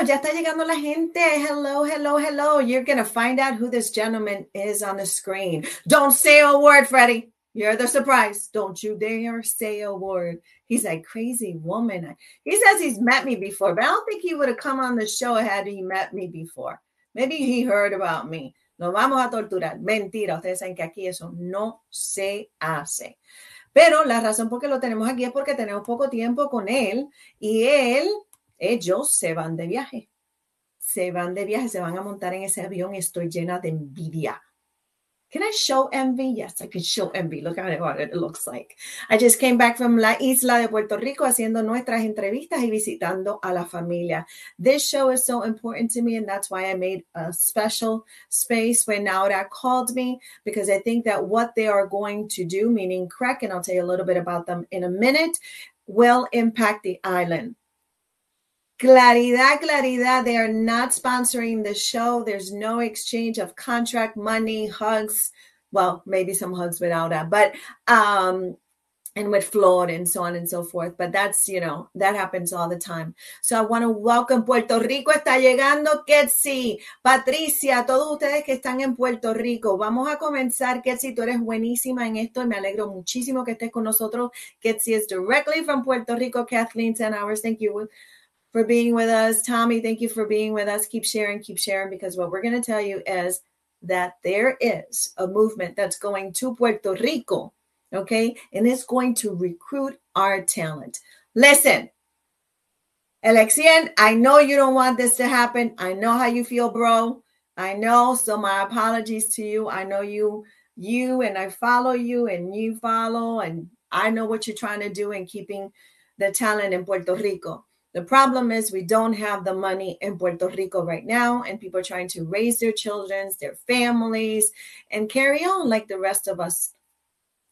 ya está llegando la gente. Hello, hello, hello. You're going to find out who this gentleman is on the screen. Don't say a word, Freddie. You're the surprise. Don't you dare say a word. He's like, crazy woman. He says he's met me before, but I don't think he would have come on the show had he met me before. Maybe he heard about me. Nos vamos a torturar. Mentira. Ustedes saben que aquí eso no se hace. Pero la razón por qué lo tenemos aquí es porque tenemos poco tiempo con él y ellos se van de viaje. Se van a montar en ese avión. Estoy llena de envidia. Can I show envy? Yes, I can show envy. Look at what it looks like. I just came back from la isla de Puerto Rico haciendo nuestras entrevistas y visitando a la familia. This show is so important to me, and that's why I made a special space when Naura called me, because I think that what they are going to do, meaning CREC, and I'll tell you a little bit about them in a minute, will impact the island. Claridad. They are not sponsoring the show. There's no exchange of contract money, hugs. Well, maybe some hugs without that, but, and with Flor and so on and so forth. But that's, that happens all the time. So I want to welcome Puerto Rico. Está llegando Ketsi, Patricia, todos ustedes que están en Puerto Rico. Vamos a comenzar. Ketsi, tú eres buenísima en esto y me alegro muchísimo que estés con nosotros. Ketsi is directly from Puerto Rico. Kathleen, 10 hours. Thank you for being with us. Tommy, thank you for being with us. Keep sharing, because what we're going to tell you is that there is a movement that's going to Puerto Rico, okay? And it's going to recruit our talent. Listen, Alexian, I know you don't want this to happen. I know how you feel, bro. I know, so my apologies to you. I know you and I follow you and you follow, and I know what you're trying to do in keeping the talent in Puerto Rico. The problem is we don't have the money in Puerto Rico right now, and people are trying to raise their children, their families, and carry on like the rest of us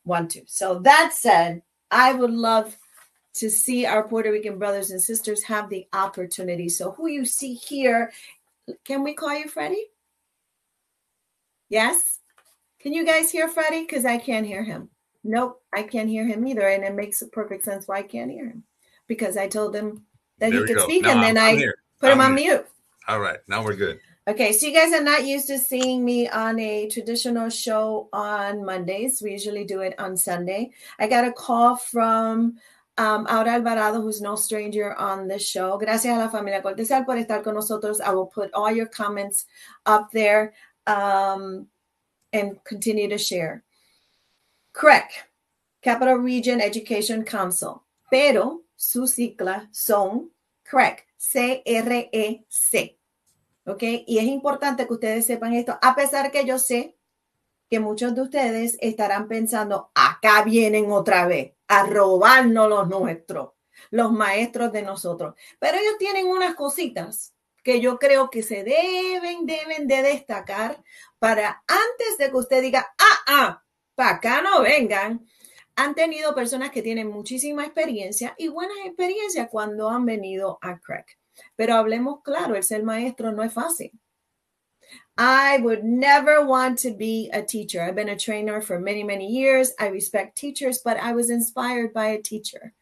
want to. So that said, I would love to see our Puerto Rican brothers and sisters have the opportunity. So who you see here, can we call you Freddie? Yes? Can you guys hear Freddie? Because I can't hear him. Nope, I can't hear him either, and it makes perfect sense why I can't hear him. Because I told him that he could speak, and then I put him on mute. All right, now we're good. Okay, so you guys are not used to seeing me on a traditional show on Mondays. We usually do it on Sunday. I got a call from Aura Alvarado, who's no stranger on this show. Gracias a la familia Cortesal por estar con nosotros. I will put all your comments up there and continue to share. CREC, Capital Region Education Council, pero sus siglas son CREC, C-R-E-C, ¿ok? Y es importante que ustedes sepan esto, a pesar que yo sé que muchos de ustedes estarán pensando, acá vienen otra vez a robarnos los nuestros, los maestros de nosotros. Pero ellos tienen unas cositas que yo creo que se deben de destacar para antes de que usted diga, para acá no vengan. Han tenido personas que tienen muchísima experiencia y buenas experiencias cuando han venido a CREC. Pero hablemos claro, el ser maestro no es fácil. I would never want to be a teacher. I've been a trainer for many, many years. I respect teachers, but I was inspired by a teacher.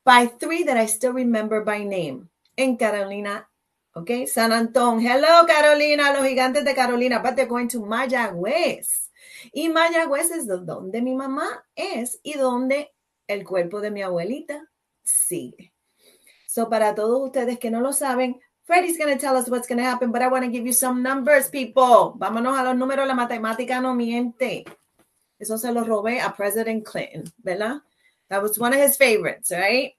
By three that I still remember by name. En Carolina, okay? San Antón. Hello, Carolina, los gigantes de Carolina. But they're going to Mayagüez. Y Mayagüez es donde mi mamá es y donde el cuerpo de mi abuelita sigue. So, para todos ustedes que no lo saben, Freddie's going to tell us what's going to happen, but I want to give you some numbers, people. Vámonos a los números. La matemática no miente. Eso se lo robé a President Clinton, ¿verdad? That was one of his favorites, right?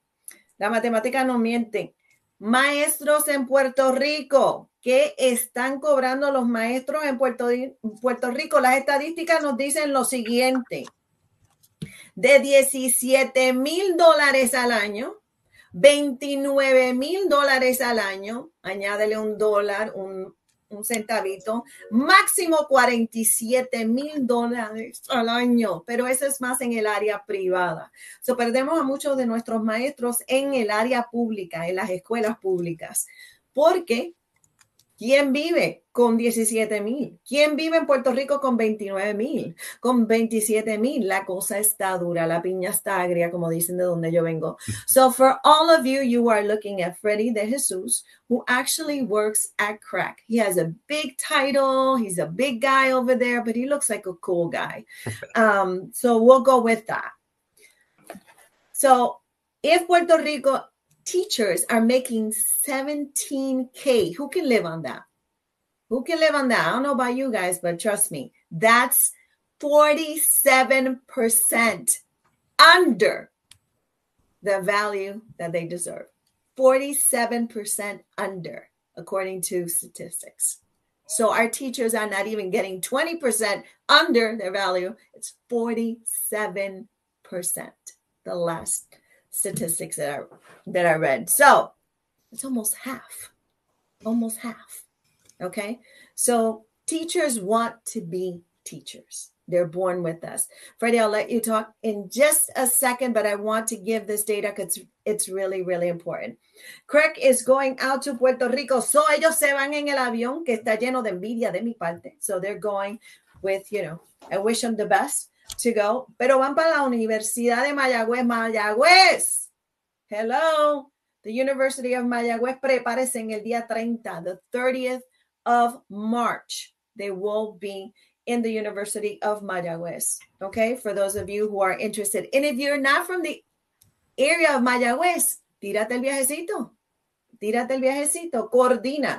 La matemática no miente. Maestros en Puerto Rico. ¿Qué están cobrando los maestros en Puerto Rico? Las estadísticas nos dicen lo siguiente. De $17,000 al año, $29,000 al año, añádele $1, un centavito, máximo $47,000 al año, pero eso es más en el área privada. So, perdemos a muchos de nuestros maestros en el área pública, en las escuelas públicas, porque ¿Quién vive con 17,000? ¿Quién vive en Puerto Rico con 29,000? Con 27,000? La cosa está dura, la piña está agria, como dicen de donde yo vengo. So for all of you, you are looking at Freddy de Jesus, who actually works at Crack. He has a big title. He's a big guy over there, but he looks like a cool guy. So we'll go with that. So if Puerto Rico teachers are making $17,000, who can live on that? Who can live on that? I don't know about you guys, but trust me, that's 47% under the value that they deserve. 47% under, according to statistics. So our teachers are not even getting 20% under their value. It's 47%, the last statistics that I read. So it's almost half. Okay, so teachers want to be teachers. They're born with us. Freddie, I'll let you talk in just a second, but I want to give this data because it's really, really important. Craig is going out to Puerto Rico. So ellos se van en el avión que está lleno de envidia de mi parte. So they're going with, I wish them the best to go. Pero van para la Universidad de Mayagüez. Hello. The University of Mayagüez, prepárese en el día 30, the 30th of March. They will be in the University of Mayagüez. Okay, for those of you who are interested. And if you're not from the area of Mayagüez, tírate el viajecito.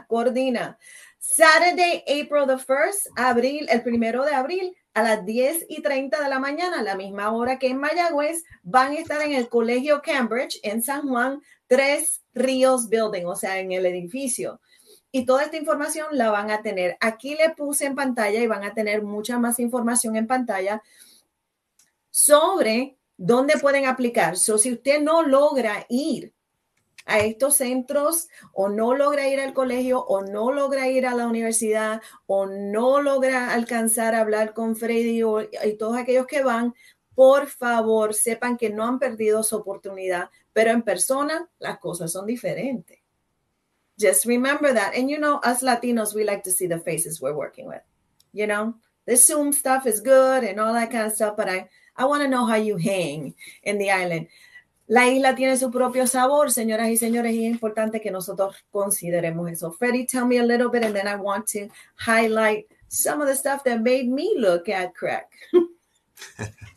Coordina. Saturday, April the 1st, el 1 de abril, a las 10:30 de la mañana, la misma hora que en Mayagüez, van a estar en el Colegio Cambridge en San Juan, Tres Ríos Building, o sea, en el edificio. Y toda esta información la van a tener. Aquí le puse en pantalla y van a tener mucha más información en pantalla sobre dónde pueden aplicar. So, si usted no logra ir a estos centros o no logra ir al colegio o no logra ir a la universidad o no logra alcanzar a hablar con Freddy y todos aquellos que van, por favor, sepan que no han perdido su oportunidad, pero en persona las cosas son diferentes. Just remember that. And us Latinos, we like to see the faces we're working with. The Zoom stuff is good and all that kind of stuff, but I want to know how you hang in the island. La isla tiene su propio sabor, señoras y señores, y es importante que nosotros consideremos eso. Freddie, tell me a little bit, and then I want to highlight some of the stuff that made me look at crack.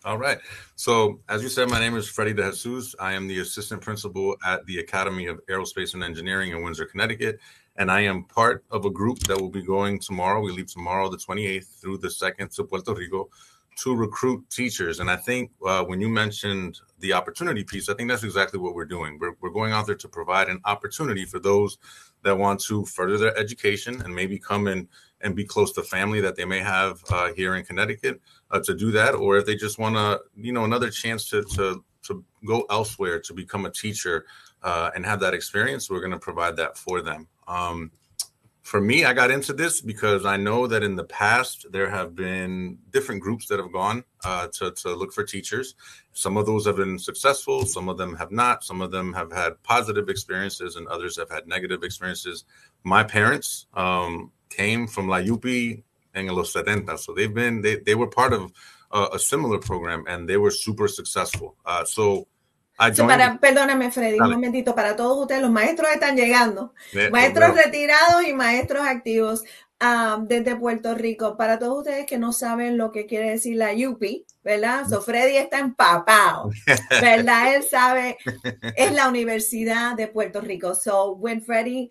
All right. So, as you said, my name is Freddie de Jesus. I am the assistant principal at the Academy of Aerospace and Engineering in Windsor, Connecticut, and I am part of a group that will be going tomorrow. We leave tomorrow, the 28th, through the 2nd to Puerto Rico to recruit teachers. And I think when you mentioned the opportunity piece, I think that's exactly what we're doing. We're going out there to provide an opportunity for those that want to further their education and maybe come in and be close to family that they may have here in Connecticut to do that. Or if they just want to, another chance to go elsewhere to become a teacher and have that experience, we're going to provide that for them. For me, I got into this because I know that in the past, there have been different groups that have gone to look for teachers. Some of those have been successful. Some of them have not. Some of them have had positive experiences and others have had negative experiences. My parents came from La Yupi en los 70. So they were part of a similar program and they were super successful. Perdóname, Freddy, un momentito. Para todos ustedes, los maestros están llegando. Maestros retirados y maestros activos desde Puerto Rico. Para todos ustedes que no saben lo que quiere decir la UPI, ¿verdad? So, Freddy está empapado, ¿verdad? Él sabe, es la Universidad de Puerto Rico. So, when Freddy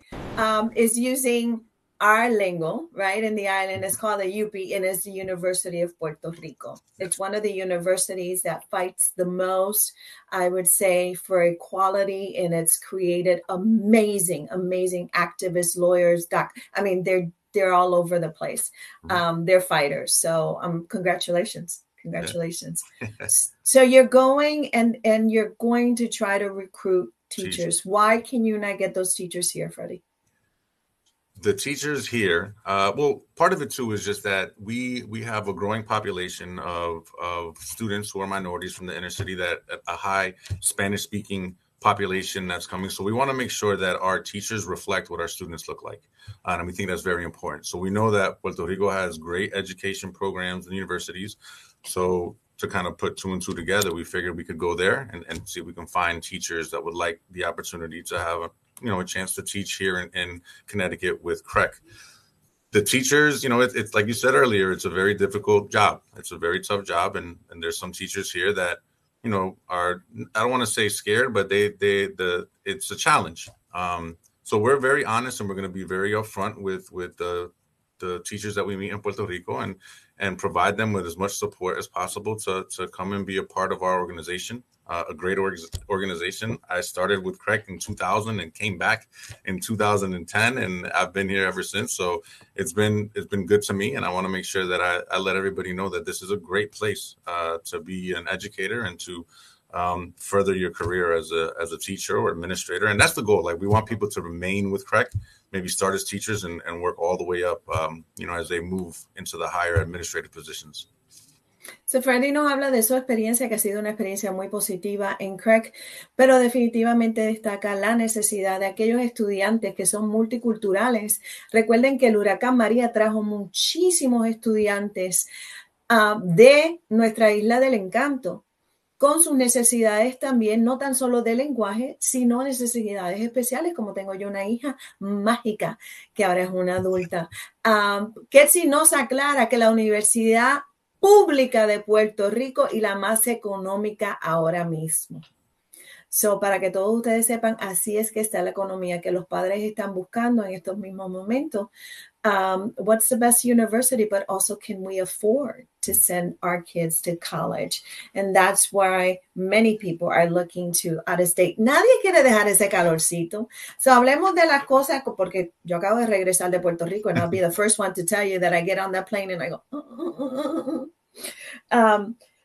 is using our lingo, right, in the island, it's called the UP, and it's the University of Puerto Rico. It's one of the universities that fights the most, I would say, for equality, and it's created amazing activists, lawyers. They're all over the place. They're fighters. So congratulations. So you're going and you're going to try to recruit teachers. Why can you not get those teachers here, Freddie? The teachers here, well, part of it too is just that we have a growing population of students who are minorities from the inner city, that a high Spanish speaking population that's coming. So we want to make sure that our teachers reflect what our students look like. And we think that's very important. So we know that Puerto Rico has great education programs and universities. So to kind of put two and two together, we figured we could go there and see if we can find teachers that would like the opportunity to have a chance to teach here in Connecticut with CREC. The teachers, it's like you said earlier, it's a very difficult job. It's a very tough job. And there's some teachers here that, are, I don't want to say scared, but it's a challenge. So we're very honest, and we're going to be very upfront with the teachers that we meet in Puerto Rico and provide them with as much support as possible to come and be a part of our organization, a great organization. I started with CREC in 2000 and came back in 2010, and I've been here ever since. So it's been good to me, and I want to make sure that I let everybody know that this is a great place to be an educator and to further your career as a teacher or administrator. And that's the goal. Like, we want people to remain with CREC, maybe start as teachers and work all the way up, as they move into the higher administrative positions. So Freddy nos habla de su experiencia, que ha sido una experiencia muy positiva en CREC, pero definitivamente destaca la necesidad de aquellos estudiantes que son multiculturales. Recuerden que el huracán María trajo muchísimos estudiantes de nuestra isla del encanto, con sus necesidades también, no tan solo de lenguaje, sino necesidades especiales, como tengo yo una hija mágica, que ahora es una adulta. Ketsi nos aclara que la Universidad Pública de Puerto Rico y la más económica ahora mismo. So, para que todos ustedes sepan, así es que está la economía que los padres están buscando en estos mismos momentos. What's the best university, but also can we afford to send our kids to college? And that's why many people are looking to out of state. Nadie quiere dejar ese calorcito. So hablemos de las cosas, porque yo acabo de regresar de Puerto Rico, and I'll be the first one to tell you that I get on that plane and I go,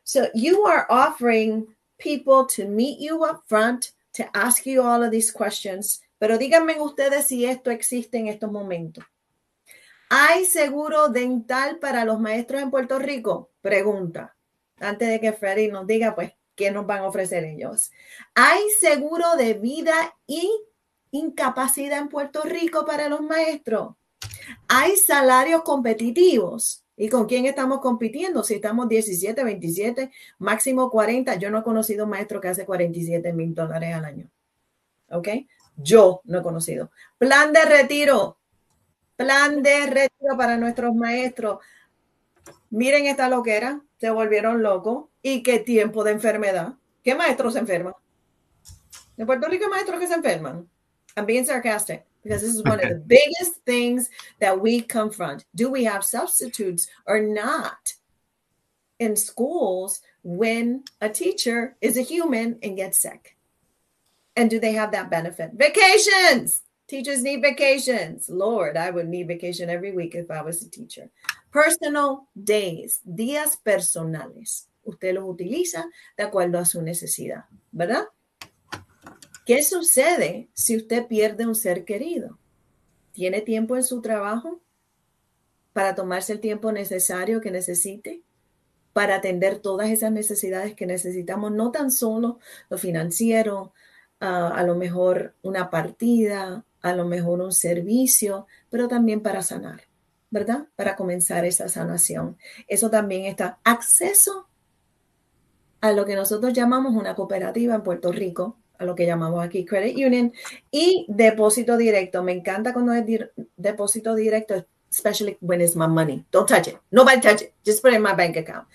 so you are offering people to meet you up front, to ask you all of these questions, pero díganme ustedes si esto existe en estos momentos. ¿Hay seguro dental para los maestros en Puerto Rico? Pregunta. Antes de que Freddy nos diga, pues, ¿qué nos van a ofrecer ellos? ¿Hay seguro de vida y incapacidad en Puerto Rico para los maestros? ¿Hay salarios competitivos? ¿Y con quién estamos compitiendo? Si estamos 17, 27, máximo 40. Yo no he conocido un maestro que hace $47,000 al año. ¿Ok? Yo no he conocido. Plan de retiro para nuestros maestros. Miren esta loquera, se volvieron locos. ¿Y qué tiempo de enfermedad? ¿Qué maestros se enferman? ¿En Puerto Rico hay maestros que se enferman? I'm being sarcastic because this is one of the biggest things that we confront. Do we have substitutes or not in schools when a teacher is a human and gets sick? And do they have that benefit? Vacations! Teachers need vacations. Lord, I would need vacation every week if I was a teacher. Personal days, días personales. Usted los utiliza de acuerdo a su necesidad, ¿verdad? ¿Qué sucede si usted pierde un ser querido? ¿Tiene tiempo en su trabajo para tomarse el tiempo necesario que necesite para atender todas esas necesidades que necesitamos? No tan solo lo financiero, a lo mejor una partida, a lo mejor un servicio, pero también para sanar, ¿verdad? Para comenzar esa sanación. Eso también está. Acceso a lo que nosotros llamamos una cooperativa en Puerto Rico, a lo que llamamos aquí Credit Union, y depósito directo. Me encanta cuando es depósito directo, especially when it's my money. Don't touch it. Nobody touch it. Just put it in my bank account.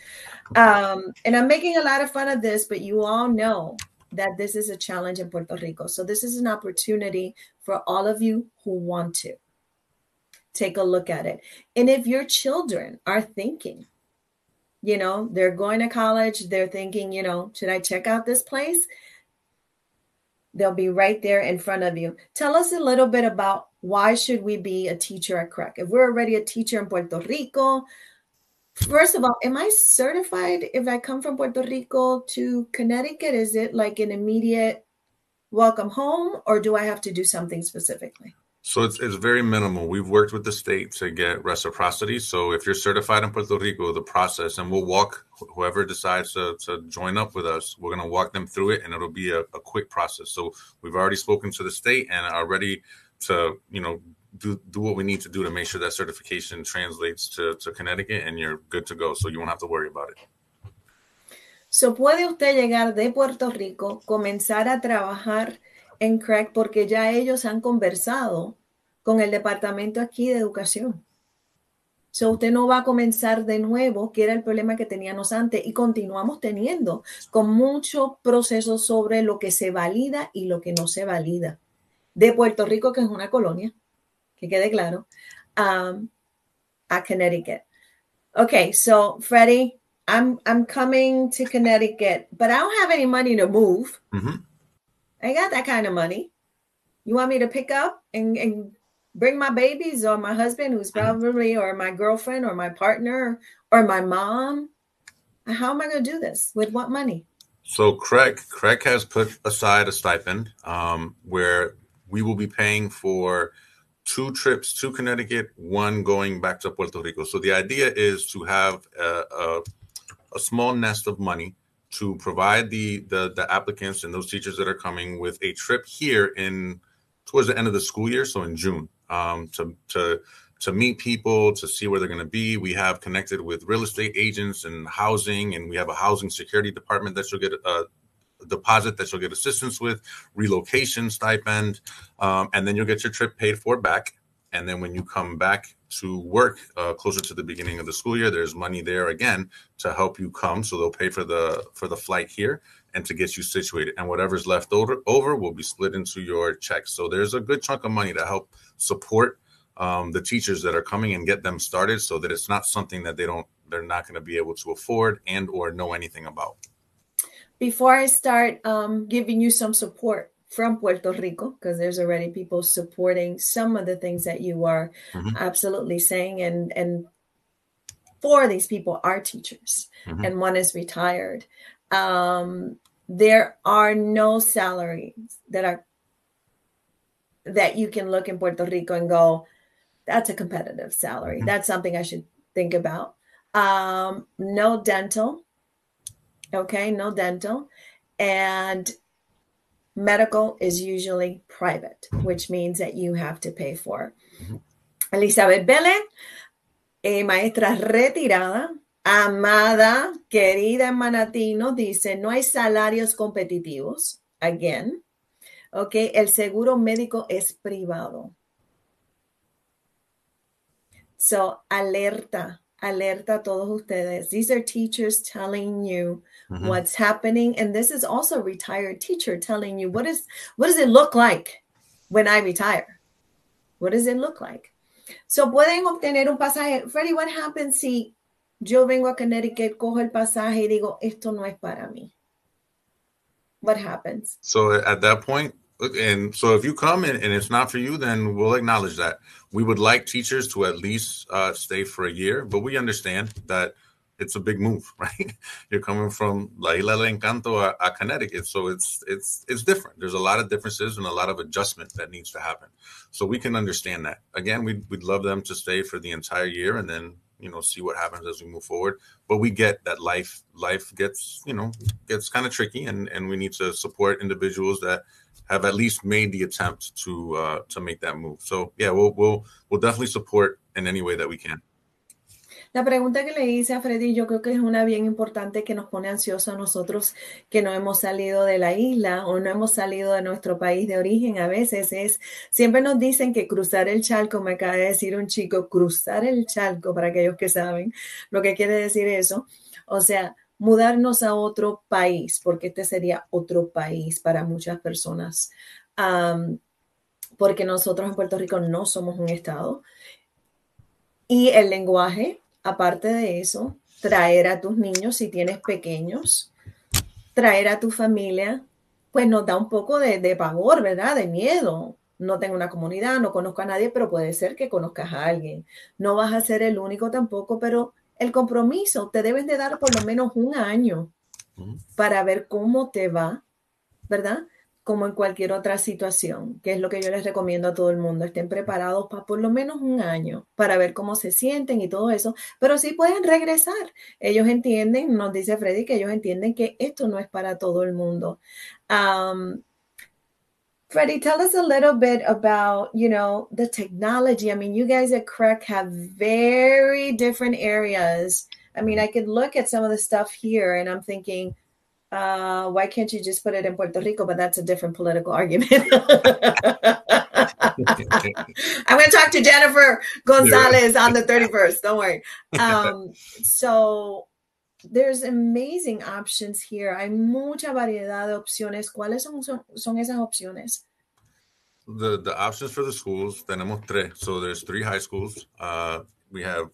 And I'm making a lot of fun of this, but you all know that this is a challenge in Puerto Rico. So this is an opportunity for all of you who want to take a look at it. And if your children are thinking, they're going to college, they're thinking, should I check out this place? They'll be right there in front of you. Tell us a little bit about why should we be a teacher at CREC? If we're already a teacher in Puerto Rico, first of all, am I certified if I come from Puerto Rico to Connecticut? Is it like an immediate welcome home, or do I have to do something specifically? So it's very minimal. We've worked with the state to get reciprocity. So if you're certified in Puerto Rico, the process, and we'll walk whoever decides to join up with us, we're going to walk them through it, and it'll be a quick process. So we've already spoken to the state and are ready to, do what we need to do to make sure that certification translates to Connecticut, and you're good to go. So you won't have to worry about it. So puede usted llegar de Puerto Rico, comenzar a trabajar en CREC porque ya ellos han conversado con el departamento aquí de educación. So usted no va a comenzar de nuevo, que era el problema que teníamos antes, y continuamos teniendo con mucho proceso sobre lo que se valida y lo que no se valida. De Puerto Rico, que es una colonia, que quede claro, a Connecticut. Okay, so Freddie, I'm coming to Connecticut, but I don't have any money to move. Mm-hmm. I got that kind of money. You want me to pick up and bring my babies or my husband, who's probably, or my girlfriend or my partner or my mom? How am I going to do this? With what money? So CREC has put aside a stipend where we will be paying for 2 trips to Connecticut, 1 going back to Puerto Rico. So the idea is to have a small nest of money to provide the applicants and those teachers that are coming with a trip here towards the end of the school year, so in June, to meet people, to see where they're going to be. We have connected with real estate agents and housing, and we have a housing security department that you'll get a deposit that you'll get assistance with, relocation stipend, and then you'll get your trip paid for back. And then when you come back to work closer to the beginning of the school year, there's money there again to help you come. So they'll pay for the flight here and to get you situated. And whatever's left over will be split into your checks. So there's a good chunk of money to help support the teachers that are coming and get them started, so that it's not something that they're not going to be able to afford and or know anything about. Before I start giving you some support from Puerto Rico, because there's already people supporting some of the things that you are absolutely saying, and 4 of these people are teachers, and 1 is retired. There are no salaries that you can look in Puerto Rico and go, that's a competitive salary. That's something I should think about. No dental. Okay, no dental. And medical is usually private, which means that you have to pay for it. Elizabeth Belén, maestra retirada, amada, querida en Manatí, nos dice, no hay salarios competitivos. Again. Okay, el seguro médico es privado. So, alerta a todos ustedes. These are teachers telling you what's happening. And this is also a retired teacher telling you, what does it look like when I retire? What does it look like? So, pueden obtener un pasaje. Freddie, what happens si yo vengo a Connecticut, cojo el pasaje y digo, esto no es para mí? What happens? So at that point, and so if you come and it's not for you, then we'll acknowledge that. We would like teachers to at least stay for a year, but we understand that it's a big move, right? You're coming from La Isla del Encanto a Connecticut, so it's different. There's a lot of differences and a lot of adjustment that needs to happen. So we can understand that. Again, we'd love them to stay for the entire year and then see what happens as we move forward. But we get that life gets kind of tricky, and we need to support individuals that have at least made the attempt to make that move. So yeah, we'll definitely support in any way that we can. La pregunta que le hice a Freddy, yo creo que es una bien importante que nos pone ansiosos a nosotros que no hemos salido de la isla o no hemos salido de nuestro país de origen. A veces siempre nos dicen que cruzar el charco, me acaba de decir un chico, cruzar el charco, para aquellos que saben lo que quiere decir eso. O sea, mudarnos a otro país, porque este sería otro país para muchas personas. Porque nosotros en Puerto Rico no somos un estado. Y el lenguaje, aparte de eso, traer a tus niños, si tienes pequeños, traer a tu familia, pues nos da un poco de pavor, ¿verdad? De miedo. No tengo una comunidad, no conozco a nadie, pero puede ser que conozcas a alguien. No vas a ser el único tampoco, pero el compromiso, te debes de dar por lo menos un año para ver cómo te va, ¿verdad? como en cualquier otra situación, que es lo que yo les recomiendo a todo el mundo. Estén preparados para por lo menos un año para ver cómo se sienten y todo eso, pero sí pueden regresar. Ellos entienden, nos dice Freddy, que ellos entienden que esto no es para todo el mundo. Freddie, tell us a little bit about, the technology. I mean, you guys at CREC have very different areas. I mean, I could look at some of the stuff here and I'm thinking, why can't you just put it in Puerto Rico? But that's a different political argument. I'm going to talk to Jennifer Gonzalez on the 31st. Don't worry. So there's amazing options here. Hay mucha variedad de opciones. ¿Cuáles son esas opciones? The options for the schools, tenemos tres. So there's 3 high schools. We have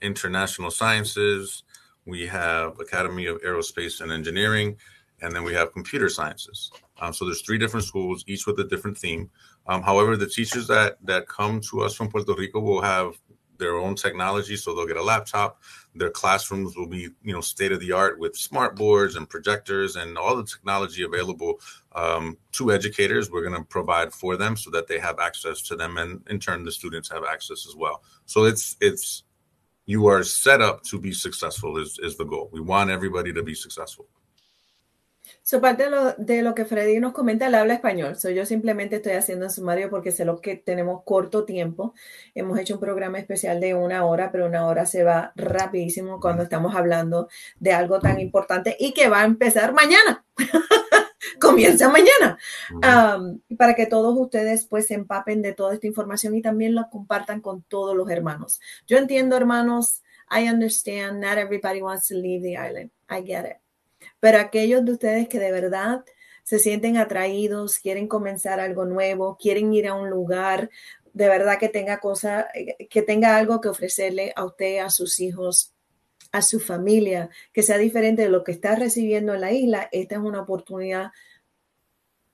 International Sciences, we have Academy of Aerospace and Engineering, and then we have Computer Sciences. So there's 3 different schools, each with a different theme. However, the teachers that come to us from Puerto Rico will have their own technology, so they'll get a laptop. Their classrooms will be, state of the art with smart boards and projectors and all the technology available to educators. We're going to provide for them so that they have access to them, and in turn, the students have access as well. So it's you are set up to be successful is the goal. We want everybody to be successful. So, parte de lo que Freddy nos comenta, él habla español. So, yo simplemente estoy haciendo un sumario porque sé lo que tenemos corto tiempo. Hemos hecho un programa especial de 1 hora, pero 1 hora se va rapidísimo cuando estamos hablando de algo tan importante y que va a empezar mañana. Comienza mañana. Para que todos ustedes pues se empapen de toda esta información y también la compartan con todos los hermanos. Yo entiendo, hermanos, I understand, not everybody wants to leave the island. I get it. Pero aquellos de ustedes que de verdad se sienten atraídos, quieren comenzar algo nuevo, quieren ir a un lugar, de verdad que tenga algo que ofrecerle a usted, a sus hijos, a su familia, que sea diferente de lo que está recibiendo en la isla, esta es una oportunidad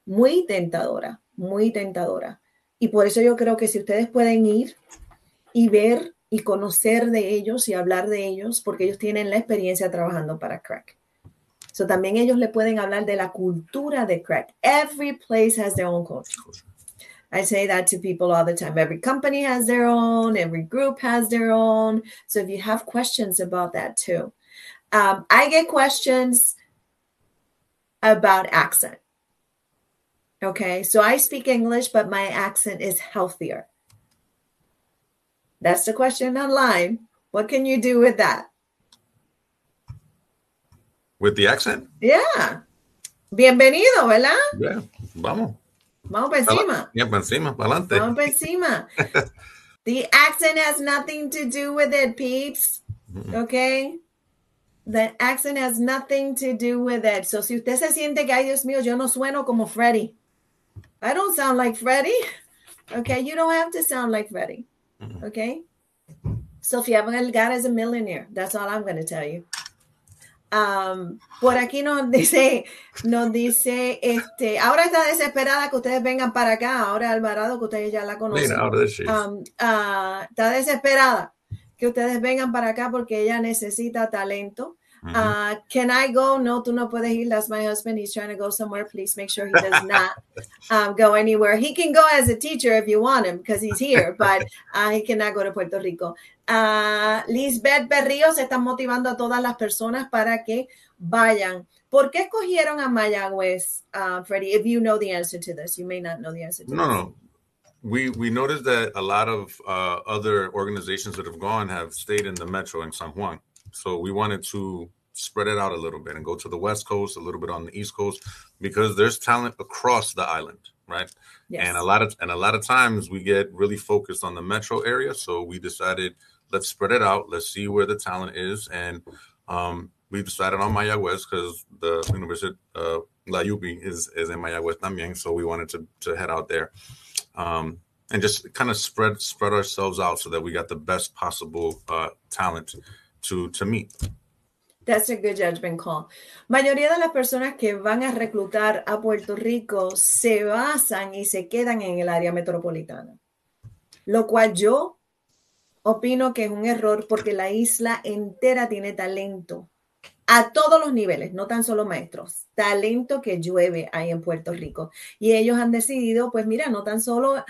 muy tentadora, muy tentadora. Y por eso yo creo que si ustedes pueden ir y ver y conocer de ellos y hablar de ellos, porque ellos tienen la experiencia trabajando para CREC. So, también ellos le pueden hablar de la cultura de CREC. Every place has their own culture. I say that to people all the time. Every company has their own. Every group has their own. So if you have questions about that too. I get questions about accent. Okay, so I speak English, but my accent is healthier. That's the question online. What can you do with that? With the accent? Yeah. Bienvenido, ¿verdad? Yeah, vamos. Vamos para encima. Yeah, para encima, para adelante. Vamos para encima. The accent has nothing to do with it, peeps. Okay? The accent has nothing to do with it. So, si usted se siente que, ay, Dios mío, yo no sueno como Freddie. I don't sound like Freddie. Okay? You don't have to sound like Freddie. Okay? Sofía Vergara is a millionaire. That's all I'm going to tell you. Por aquí nos dice, ahora está desesperada que ustedes vengan para acá, ahora Alvarado, que ustedes ya la conocen. Mira, ahora sí. Está desesperada que ustedes vengan para acá porque ella necesita talento. Can I go? No, tú no puedes ir. That's my husband. He's trying to go somewhere. Please make sure he does not go anywhere. He can go as a teacher if you want him because he's here, but he cannot go to Puerto Rico. Lisbeth Berrío se está motivando a todas las personas para que vayan. ¿Por qué escogieron a Mayagüez, Freddie? If you know the answer to this, you may not know the answer to this. No. We noticed that a lot of other organizations that have gone have stayed in the metro in San Juan. So we wanted to spread it out a little bit and go to the West Coast, a little bit on the East Coast, because there's talent across the island, right? Yes. And a lot of times we get really focused on the metro area. So we decided, let's spread it out. Let's see where the talent is. And we decided on Mayagüez because the University La UPI is in Mayagüez también. So we wanted to head out there. And just kind of spread ourselves out so that we got the best possible talent to meet. That's a good judgment call. Mayoría de las personas que van a reclutar a Puerto Rico se basan y se quedan en el área metropolitana, lo cual yo opino que es un error porque la isla entera tiene talento a todos los niveles, no tan solo maestros, talento que llueve ahí en Puerto Rico. Y ellos han decidido, pues mira, no tan solo,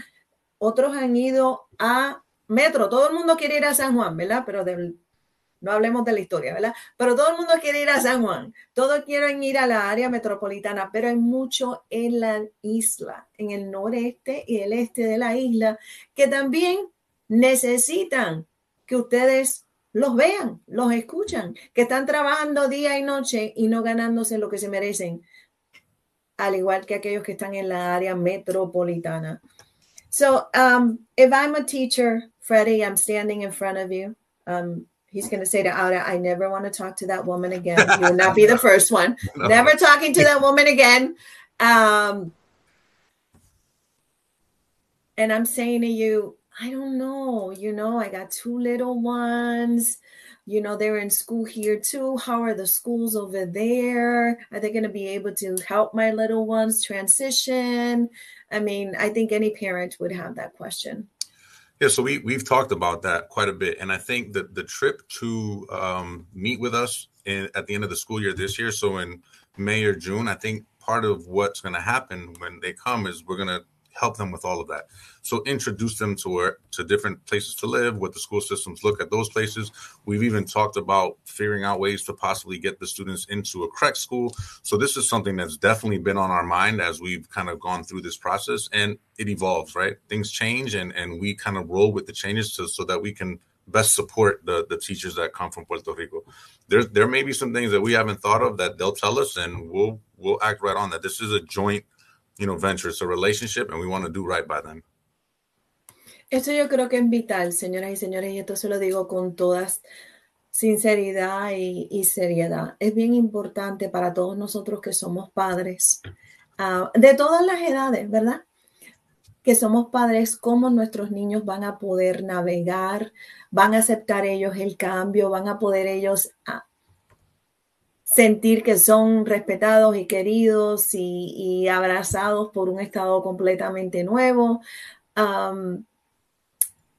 otros han ido a Metro, todo el mundo quiere ir a San Juan, ¿verdad? Pero no hablemos de la historia, ¿verdad? Pero todo el mundo quiere ir a San Juan, todos quieren ir a la área metropolitana, pero hay mucho en la isla, en el noreste y el este de la isla, que también necesitan que ustedes los vean, los escuchan, que están trabajando día y noche y no ganándose lo que se merecen, al igual que aquellos que están en la área metropolitana. So if I'm a teacher, Freddie, I'm standing in front of you. He's going to say to Aura, I never want to talk to that woman again. You will not be the first one. No. Never talking to that woman again. And I'm saying to you, I don't know. I got 2 little ones. They're in school here too. How are the schools over there? Are they going to be able to help my little ones transition? I mean, I think any parent would have that question. Yeah, so we've talked about that quite a bit. And I think that the trip to meet with us at the end of the school year this year, so in May or June, I think part of what's going to happen when they come is we're going to help them with all of that. So introduce them to different places to live, what the school systems look at those places. We've even talked about figuring out ways to possibly get the students into a CREC school. So this is something that's definitely been on our mind as we've kind of gone through this process, and it evolves, right? Things change and we kind of roll with the changes so that we can best support the teachers that come from Puerto Rico. There may be some things that we haven't thought of that they'll tell us, and we'll act right on that. This is a joint venture. It's a relationship, and we want to do right by them. Esto yo creo que es vital, señoras y señores, y esto se lo digo con toda sinceridad y seriedad. Es bien importante para todos nosotros que somos padres, de todas las edades, ¿verdad? Que somos padres, cómo nuestros niños van a poder navegar, van a aceptar ellos el cambio, van a poder ellos sentir que son respetados y queridos y abrazados por un estado completamente nuevo.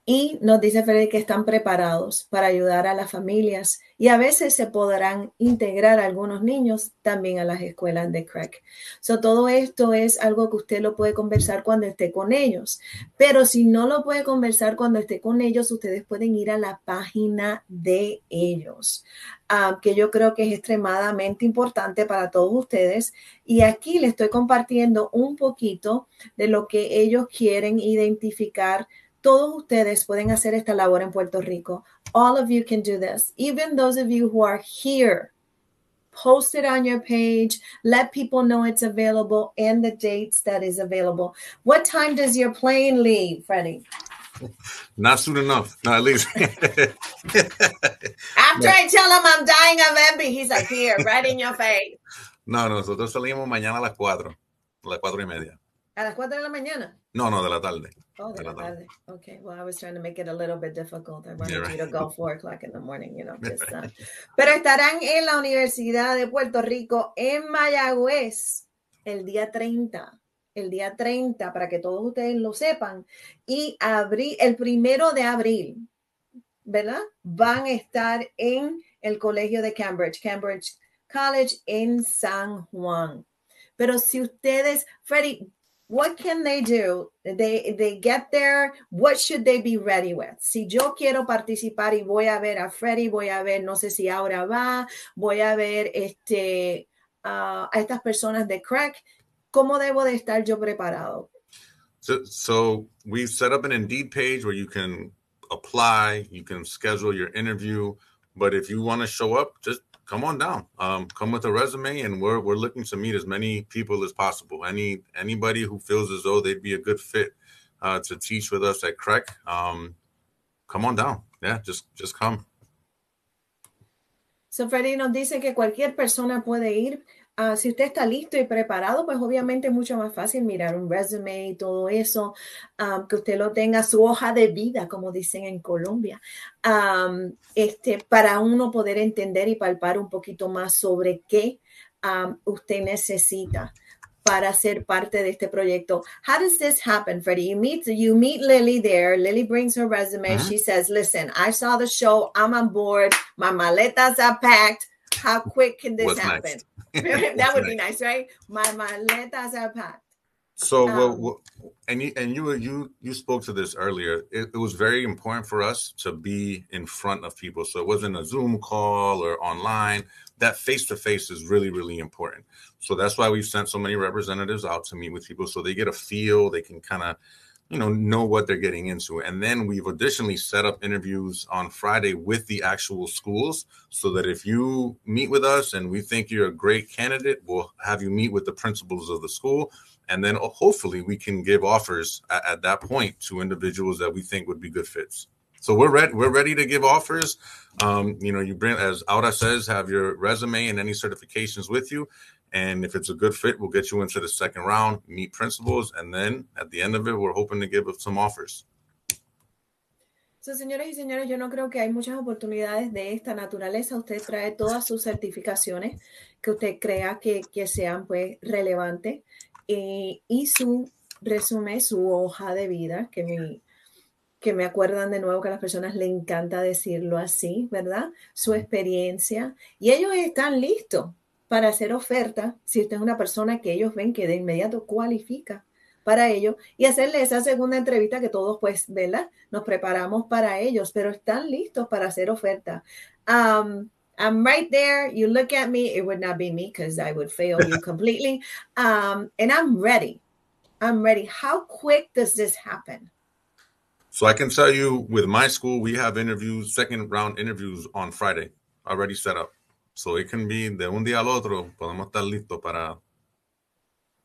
Y nos dice Freddy que están preparados para ayudar a las familias y a veces se podrán integrar a algunos niños también a las escuelas de CREC. So, todo esto es algo que usted lo puede conversar cuando esté con ellos. Pero si no lo puede conversar cuando esté con ellos, ustedes pueden ir a la página de ellos, que yo creo que es extremadamente importante para todos ustedes. Y aquí les estoy compartiendo un poquito de lo que ellos quieren identificar. Todos ustedes pueden hacer esta labor en Puerto Rico. All of you can do this. Even those of you who are here, post it on your page. Let people know it's available and the dates that is available. What time does your plane leave, Freddie? Not soon enough. No, at least. After I tell him I'm dying of envy, he's like, here, right in your face. No, nosotros salimos mañana a las 4:30. ¿A las 4 de la mañana? No, de la tarde. Oh, de la tarde. Okay. Well, I was trying to make it a little bit difficult. I wanted you to go 4 o'clock in the morning, Pero estarán en la Universidad de Puerto Rico en Mayagüez el día 30. El día 30, para que todos ustedes lo sepan. Y el 1 de abril, ¿verdad? Van a estar en el colegio de Cambridge College en San Juan. Pero si ustedes, Freddie, what can they do? They get there. What should they be ready with? Si yo quiero participar y voy a ver a Freddie, voy a ver, no sé si ahora va, voy a ver a estas personas de CREC, ¿cómo debo de estar yo preparado? So we've set up an Indeed page where you can apply, you can schedule your interview, but if you want to show up, just come on down. Come with a resume, and we're looking to meet as many people as possible. Anybody who feels as though they'd be a good fit to teach with us at CREC, come on down. Yeah, just come. So Freddy nos dice que cualquier persona puede ir. Si usted está listo y preparado, pues obviamente es mucho más fácil mirar un resume y todo eso, que usted lo tenga, su hoja de vida, como dicen en Colombia, para uno poder entender y palpar un poquito más sobre qué usted necesita para ser parte de este proyecto. How does this happen, Freddie? You meet Lily there. Lily brings her resume. Uh-huh. She says, listen, I saw the show. I'm on board. My maletas are packed. How quick can this What's happen? next? That would be nice, right? My maletas are packed. So, and you spoke to this earlier. It was very important for us to be in front of people. So it wasn't a Zoom call or online. That face to face is really, really important. So that's why we've sent so many representatives out to meet with people, so they get a feel. They can kind of, know what they're getting into. And then we've additionally set up interviews on Friday with the actual schools, so that if you meet with us and we think you're a great candidate, we'll have you meet with the principals of the school. And then hopefully we can give offers at that point to individuals that we think would be good fits. So we're ready to give offers. You bring, as Aura says, have your resume and any certifications with you. And if it's a good fit, we'll get you into the second round, meet principals, and then at the end of it, we're hoping to give some offers. So, señoras y señores, yo no creo que hay muchas oportunidades de esta naturaleza. Usted trae todas sus certificaciones que usted crea que sean pues relevantes y su resumen, su hoja de vida, que me acuerdan de nuevo que a las personas les encanta decirlo así, ¿verdad? Su experiencia. Y ellos están listos para hacer ofertas si usted es una persona que ellos ven que de inmediato cualifica para ello y hacerle esa segunda entrevista que todos, pues, ¿verdad? Nos preparamos para ellos, pero están listos para hacer oferta. I'm right there. You look at me. It would not be me because I would fail you completely. And I'm ready. I'm ready. How quick does this happen? So I can tell you, with my school, we have second round interviews on Friday already set up. So it can be de un día al otro, podemos estar listos para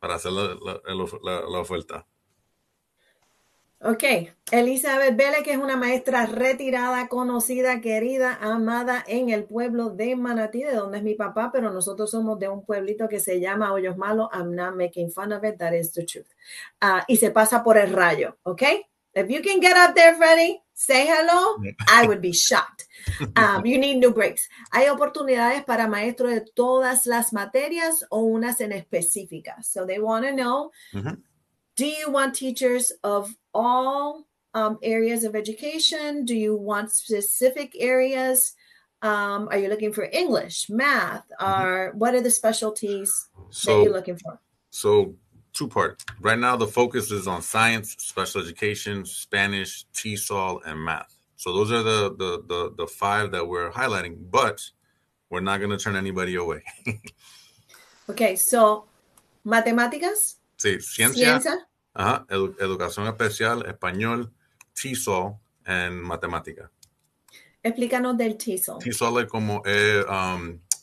hacer la oferta. Ok, Elizabeth Vélez, que es una maestra retirada, conocida, querida, amada en el pueblo de Manatí, de donde es mi papá, pero nosotros somos de un pueblito que se llama Hoyos Malos. I'm not making fun of it, that is the truth. Y se pasa por el rayo, ok? If you can get up there, Freddie, say hello, I would be shocked. You need new breaks. Hay oportunidades para maestros de todas las materias o unas en específicas. So they want to know, do you want teachers of all areas of education? Do you want specific areas? Are you looking for English, math? What are the specialties that you're looking for? So two-part. Right now, the focus is on science, special education, Spanish, TESOL, and math. So those are the five that we're highlighting, but we're not going to turn anybody away. Okay, so matemáticas, sí, ciencia, educación especial, español, TESOL, and matemática. Explícanos del TESOL. TESOL es como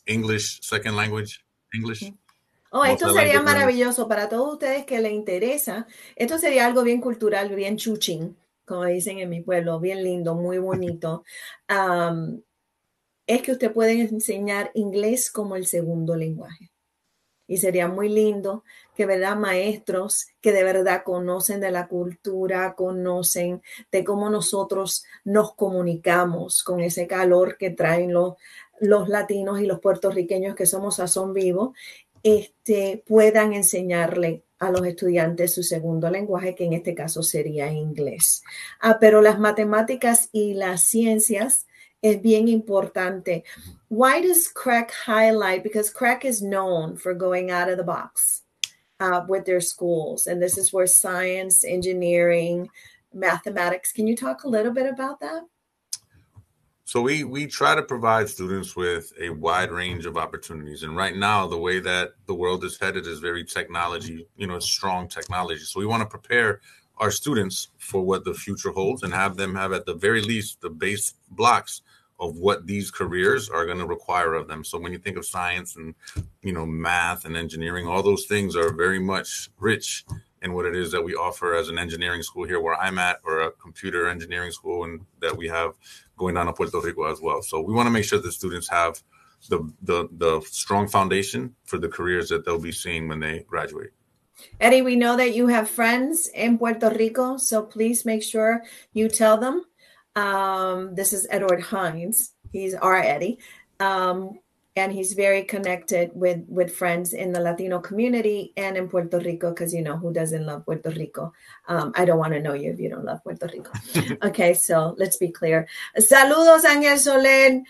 English, second language, English. Esto sería maravilloso para todos ustedes que les interesa. Esto sería algo bien cultural, bien chuchín, como dicen en mi pueblo, bien lindo, muy bonito. Es que usted puede enseñar inglés como el segundo lenguaje. Y sería muy lindo que, ¿verdad?, maestros que de verdad conocen de la cultura, conocen de cómo nosotros nos comunicamos con ese calor que traen los latinos y los puertorriqueños que somos sazón vivo, puedan enseñarle a los estudiantes su segundo lenguaje, que en este caso sería inglés. Pero las matemáticas y las ciencias es bien importante. Why does CREC highlight? Because CREC is known for going out of the box with their schools. And this is where science, engineering, mathematics. Can you talk a little bit about that? So we try to provide students with a wide range of opportunities. And right now, the way that the world is headed is very technology, strong technology. So we want to prepare our students for what the future holds and have them have, at the very least, the base blocks of what these careers are going to require of them. So when you think of science and, math and engineering, all those things are very much rich in what it is that we offer as an engineering school here where I'm at, or a computer engineering school, and that we have going on in Puerto Rico as well. So we want to make sure that students have the strong foundation for the careers that they'll be seeing when they graduate. Eddie, we know that you have friends in Puerto Rico, so please make sure you tell them. This is Edward Hines. He's our Eddie. and he's very connected with friends in the Latino community and in Puerto Rico, because you know who doesn't love Puerto Rico. I don't want to know you if you don't love Puerto Rico. Okay, so let's be clear. Saludos, Ángel Soler.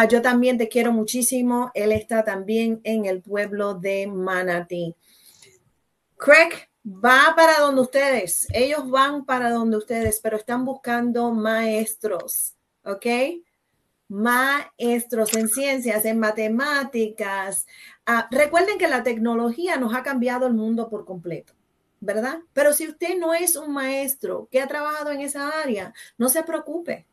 Yo también te quiero muchísimo. Él está también en el pueblo de Manatí. Craig va para donde ustedes. Ellos van para donde ustedes, pero están buscando maestros, ¿ok? Maestros en ciencias, en matemáticas. Recuerden que la tecnología nos ha cambiado el mundo por completo, ¿verdad? Pero si usted no es un maestro que ha trabajado en esa área, no se preocupe,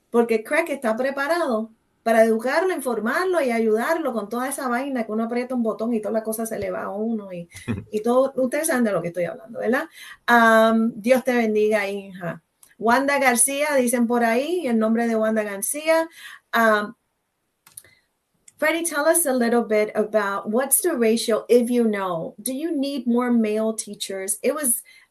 porque Craig está preparado para educarlo, informarlo y ayudarlo con toda esa vaina que uno aprieta un botón y toda la cosa se le va a uno y todo. Ustedes saben de lo que estoy hablando, ¿verdad? Dios te bendiga, hija. Wanda García, dicen por ahí, el nombre de Wanda García. Freddie, tell us a little bit about what's the ratio, if you know. Do you need more male teachers?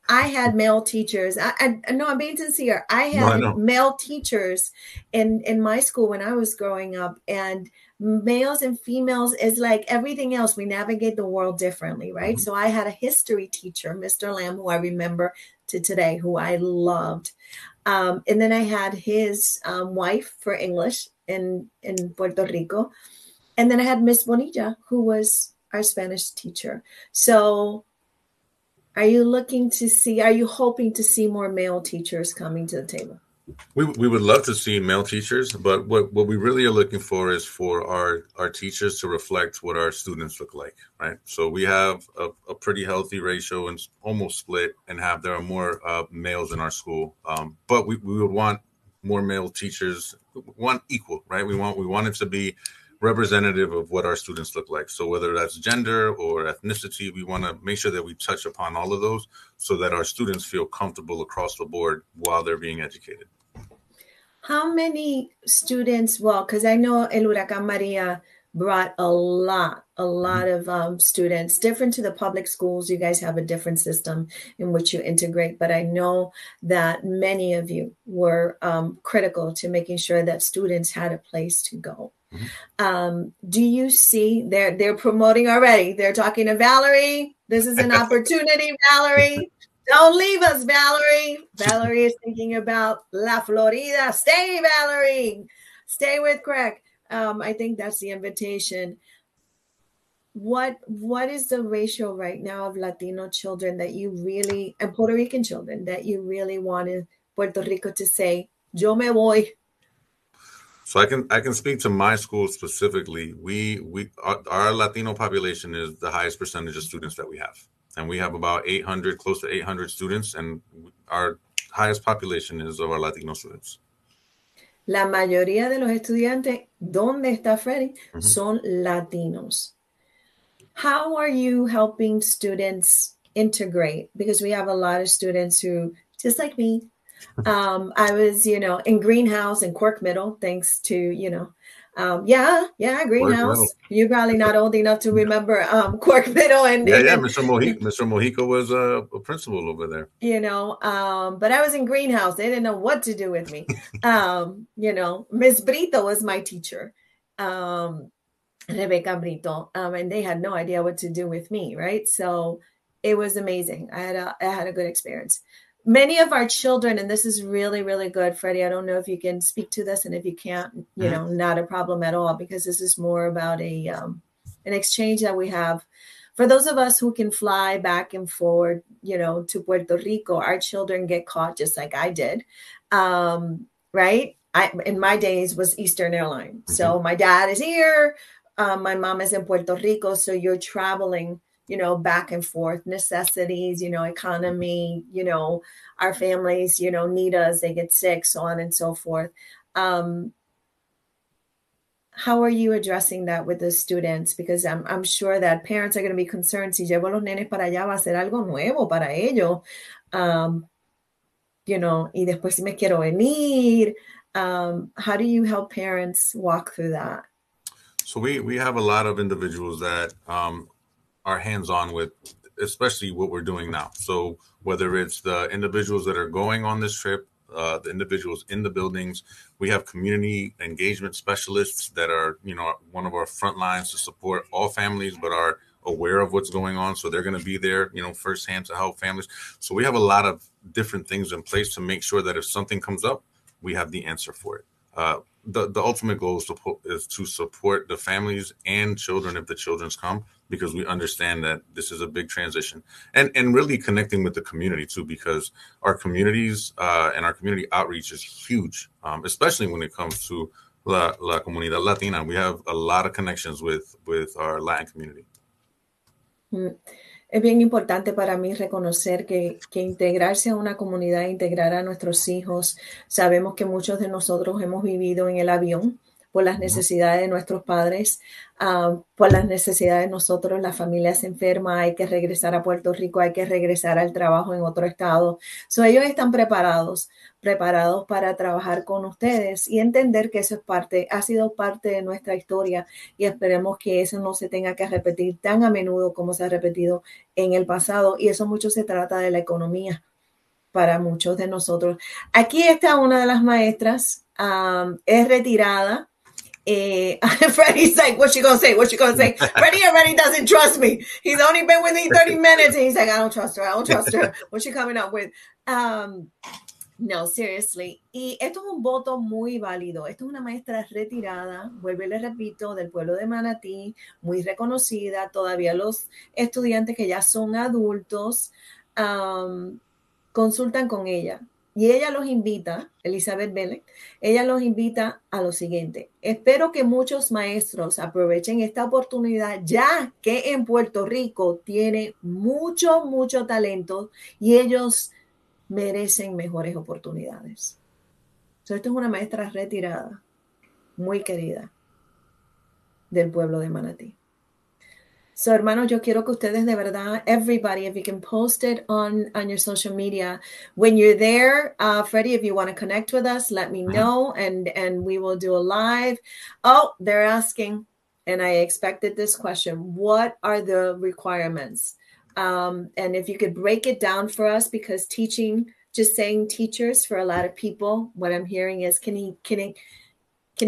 I had male teachers. No, I'm being sincere. I had male teachers in my school when I was growing up, and males and females is like everything else. We navigate the world differently, right? So I had a history teacher, Mr. Lamb, who I remember to today, who I loved. And then I had his wife for English in Puerto Rico. And then I had Miss Bonilla, who was our Spanish teacher. So are you hoping to see more male teachers coming to the table? We would love to see male teachers, but what we really are looking for is for our teachers to reflect what our students look like, right? So we have a pretty healthy ratio and almost split, and there are more males in our school. But we would want more male teachers, want equal, right? We want it to be representative of what our students look like. So whether that's gender or ethnicity, we want to make sure that we touch upon all of those so that our students feel comfortable across the board while they're being educated. How many students, well, because I know El Huracán Maria brought a lot of students, different to the public schools. You guys have a different system in which you integrate, but I know that many of you were critical to making sure that students had a place to go. Do you see they're promoting already? They're talking to Valerie. This is an opportunity, Valerie. Don't leave us, Valerie. Valerie is thinking about La Florida. Stay, Valerie. Stay with Craig. I think that's the invitation. What is the ratio right now of Latino children that you really, and Puerto Rican children that you really wanted Puerto Rico to say, yo me voy? So I can speak to my school specifically. Our Latino population is the highest percentage of students that we have. And we have about 800, close to 800 students. And our highest population is of our Latino students. La mayoría de los estudiantes, ¿dónde está Freddy? Son latinos. How are you helping students integrate? Because we have a lot of students who, just like me, I was, in Greenhouse in Quirk Middle, thanks to, Greenhouse. You're probably not old enough to remember Quirk Middle. Mr. Mojico was a principal over there. But I was in Greenhouse. They didn't know what to do with me. Miss Brito was my teacher, Rebecca Brito, and they had no idea what to do with me, right? So it was amazing. I had a good experience. Many of our children, and this is really, really good, Freddie, I don't know if you can speak to this, and if you can't, not a problem at all, because this is more about an exchange that we have. For those of us who can fly back and forward, to Puerto Rico, our children get caught just like I did, right? In my days was Eastern Airlines. So my dad is here, my mom is in Puerto Rico, so you're traveling back and forth, necessities, economy, our families, need us, they get sick, so on and so forth. How are you addressing that with the students? Because I'm sure that parents are going to be concerned. Si llevo los nenes para allá, va a ser algo nuevo para ellos. Y después si me quiero venir. How do you help parents walk through that? So we have a lot of individuals that, are hands-on with, especially what we're doing now. So whether it's the individuals that are going on this trip, the individuals in the buildings. We have community engagement specialists that are, one of our front lines to support all families, but are aware of what's going on. So they're going to be there, firsthand to help families. So we have a lot of different things in place to make sure that if something comes up, we have the answer for it. The ultimate goal is to support the families and children if the children's come, because we understand that this is a big transition, and really connecting with the community too, because our communities and our community outreach is huge, especially when it comes to la comunidad latina. We have a lot of connections with our Latin community. Es bien importante para mí reconocer que integrarse a una comunidad, integrar a nuestros hijos, sabemos que muchos de nosotros hemos vivido en el avión por las necesidades de nuestros padres, por las necesidades de nosotros, la familia se enferma, hay que regresar a Puerto Rico, hay que regresar al trabajo en otro estado. So, ellos están preparados para trabajar con ustedes y entender que eso ha sido parte de nuestra historia, y esperemos que eso no se tenga que repetir tan a menudo como se ha repetido en el pasado, y eso mucho se trata de la economía para muchos de nosotros. Aquí está una de las maestras, es retirada. Freddie's like, what's she gonna say? Freddie already doesn't trust me. He's only been with me 30 minutes and he's like, I don't trust her. What's she coming up with? No, seriously. Y esto es un voto muy válido. Esto es una maestra retirada, vuelvo y le repito, del pueblo de Manatí, muy reconocida. Todavía los estudiantes que ya son adultos consultan con ella. Y ella los invita, Elizabeth Vélez, ella los invita a lo siguiente. Espero que muchos maestros aprovechen esta oportunidad, ya que en Puerto Rico tiene mucho talento y ellos merecen mejores oportunidades. So, esto es una maestra retirada, muy querida, del pueblo de Manatí. So, hermanos, yo quiero que ustedes de verdad, everybody, if you can post it on your social media. When you're there, Freddie, if you want to connect with us, let me know, and we will do a live. Oh, they're asking, and I expected this question, what are the requirements? And if you could break it down for us, because just saying teachers for a lot of people, what I'm hearing is, can you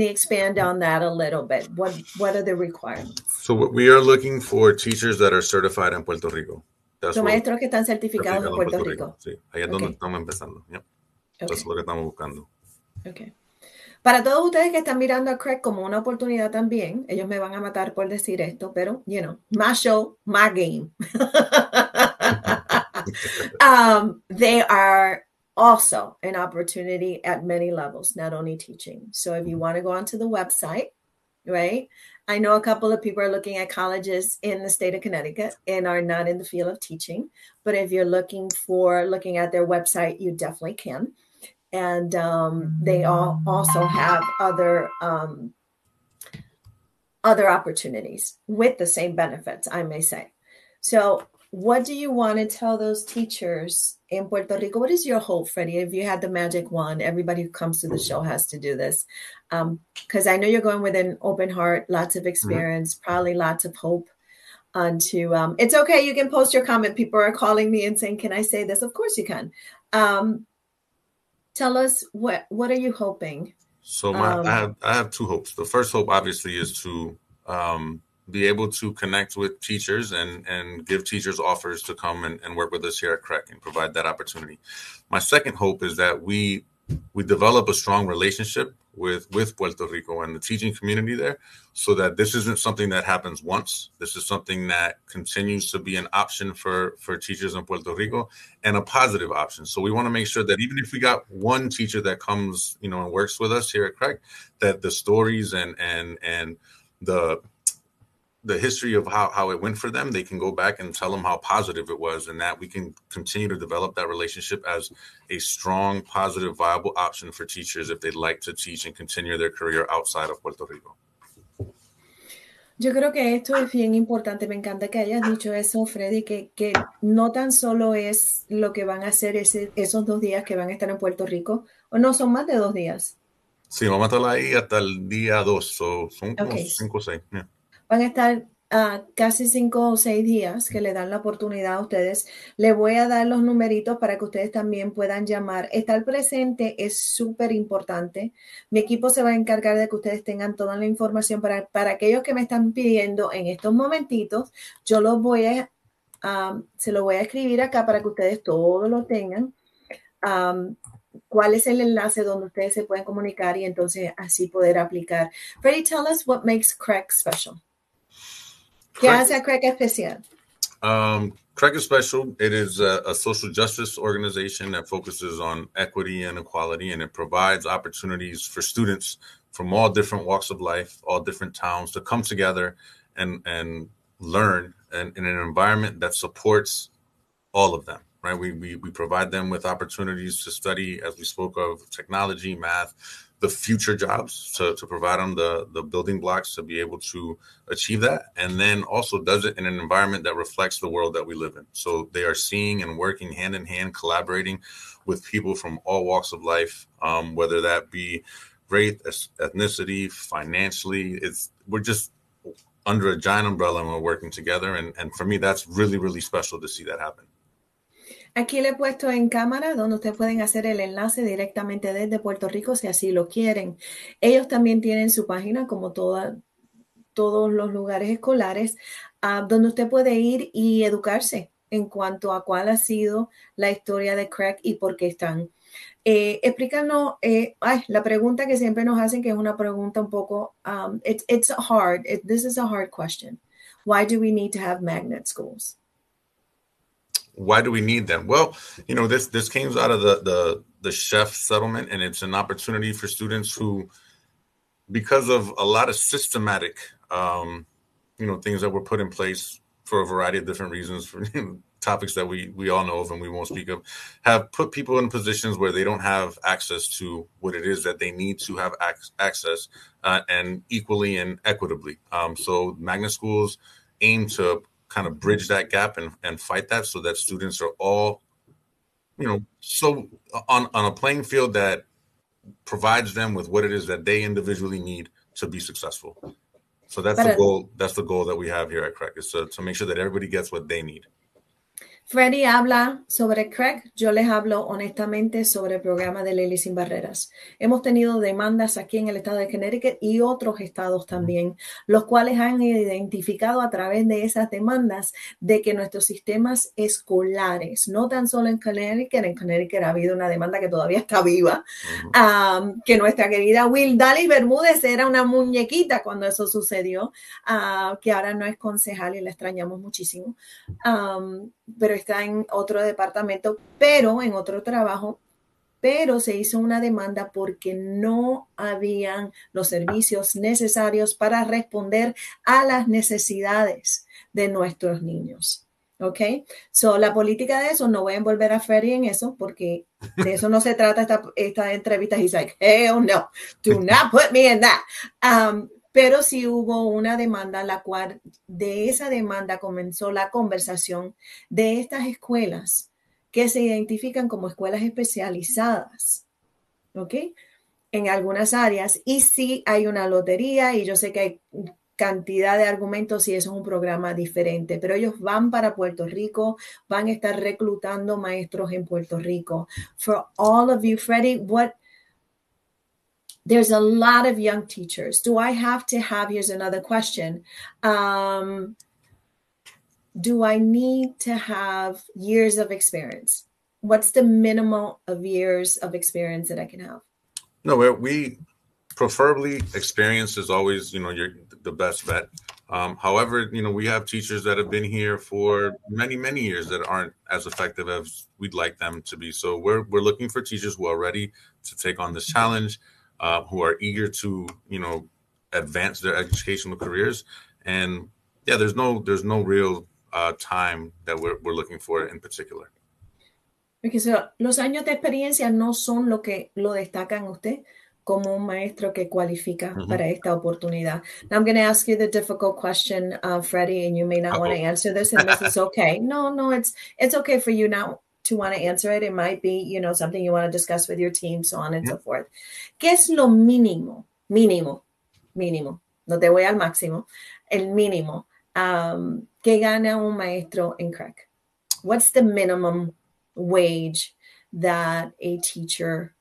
expand on that a little bit? What are the requirements? So we are looking for teachers that are certified in Puerto Rico. Son maestros que están certificados en Puerto Rico. Sí, ahí es donde estamos empezando. Yep. Eso es lo que estamos buscando. Okay. Para todos ustedes que están mirando a Craig como una oportunidad también, ellos me van a matar por decir esto, pero, my show, my game. They are also an opportunity at many levels, not only teaching. So if you want to go onto the website, right? I know a couple of people are looking at colleges in the state of Connecticut and are not in the field of teaching. But if you're looking at their website, you definitely can. And they also have other opportunities with the same benefits, I may say. So what do you want to tell those teachers in Puerto Rico? What is your hope, Freddie? If you had the magic wand, everybody who comes to the show has to do this. Because I know you're going with an open heart, lots of experience, probably lots of hope. It's okay. You can post your comment. People are calling me and saying, can I say this? Of course you can. Tell us, what are you hoping? So I have two hopes. The first hope, obviously, is to be able to connect with teachers and give teachers offers to come and work with us here at CREC and provide that opportunity. My second hope is that we develop a strong relationship with Puerto Rico and the teaching community there, so that this isn't something that happens once. This is something that continues to be an option for teachers in Puerto Rico, and a positive option. So we want to make sure that even if we got one teacher that comes, and works with us here at CREC, that the stories and the history of how it went for them, they can go back and tell them how positive it was, and that we can continue to develop that relationship as a strong, positive, viable option for teachers if they'd like to teach and continue their career outside of Puerto Rico. Yo creo que esto es bien importante. Me encanta que hayas dicho eso, Freddy, que no tan solo es lo que van a hacer esos 2 días que van a estar en Puerto Rico, o no, son más de 2 días. Sí, vamos a estar ahí hasta el día 2, son como 5 o 6. Yeah. Van a estar casi 5 o 6 días que le dan la oportunidad a ustedes. Les voy a dar los numeritos para que ustedes también puedan llamar. Estar presente es súper importante. Mi equipo se va a encargar de que ustedes tengan toda la información para aquellos que me están pidiendo en estos momentitos. Yo los voy a, se lo voy a escribir acá para que ustedes todo lo tengan. ¿Cuál es el enlace donde ustedes se pueden comunicar y entonces así poder aplicar? Freddie, tell us what makes CREC special. ¿Qué hace a CREC especial? CREC is special. It is a social justice organization that focuses on equity and equality, and it provides opportunities for students from all different walks of life, all different towns, to come together and learn in an environment that supports all of them. Right? We provide them with opportunities to study, as we spoke of, technology, math, the future jobs, to provide them the building blocks to be able to achieve that. And then also does it in an environment that reflects the world that we live in. So they are seeing and working hand in hand, collaborating with people from all walks of life, whether that be race, ethnicity, financially. We're just under a giant umbrella and we're working together. And for me, that's really, really special to see that happen. Aquí le he puesto en cámara donde ustedes pueden hacer el enlace directamente desde Puerto Rico si así lo quieren. Ellos también tienen su página como todos los lugares escolares donde usted puede ir y educarse en cuanto a cuál ha sido la historia de CREC y por qué están. Explícanos, la pregunta que siempre nos hacen, que es una pregunta un poco, it's hard. This is a hard question. Why do we need to have magnet schools? Why do we need them? Well, this came out of the chef settlement, and it's an opportunity for students who, because of a lot of systematic, things that were put in place for a variety of different reasons, for topics that we all know of and we won't speak of, have put people in positions where they don't have access to what it is that they need to have access and equally and equitably. So magnet schools aim to kind of bridge that gap and fight that, so that students are all, so on a playing field that provides them with what it is that they individually need to be successful. So that's the goal. That's the goal that we have here at CREC, is to make sure that everybody gets what they need. Freddie habla sobre CREC, yo les hablo honestamente sobre el programa de Leyes Sin Barreras. Hemos tenido demandas aquí en el estado de Connecticut y otros estados también, los cuales han identificado a través de esas demandas de que nuestros sistemas escolares, no tan solo en Connecticut ha habido una demanda que todavía está viva, que nuestra querida Wildali Bermúdez era una muñequita cuando eso sucedió, que ahora no es concejal y la extrañamos muchísimo. Pero está en otro departamento, pero en otro trabajo, pero se hizo una demanda porque no habían los servicios necesarios para responder a las necesidades de nuestros niños. ¿Ok? So, la política de eso, no voy a envolver a Freddie en eso, porque de eso no se trata esta entrevista. He's like, hell no, do not put me in that. Pero sí hubo una demanda, la cual de esa demanda comenzó la conversación de estas escuelas que se identifican como escuelas especializadas, ¿ok? En algunas áreas. Y sí hay una lotería y yo sé que hay cantidad de argumentos y eso es un programa diferente, pero ellos van para Puerto Rico, van a estar reclutando maestros en Puerto Rico. For all of you, Freddie, there's a lot of young teachers. Do I have to have, here's another question. Do I need to have years of experience? What's the minimum of years of experience that I can have? No, we preferably experience is always, you're the best bet. However, we have teachers that have been here for many, many years that aren't as effective as we'd like them to be. So we're looking for teachers who are ready to take on this challenge, who are eager to, advance their educational careers. And yeah, there's no real time that we're looking for in particular. Porque los años de experiencia no son lo que lo destacan usted como un maestro que cualifica para esta oportunidad. Now I'm going to ask you the difficult question, Freddie, and you may not want to answer this, and this is okay. No, it's okay for you not to want to answer it. It might be, something you want to discuss with your team, so on and so forth. ¿Qué es lo mínimo? No te voy al máximo. El mínimo ¿Qué gana un maestro en crack? What's the minimum wage that a teacher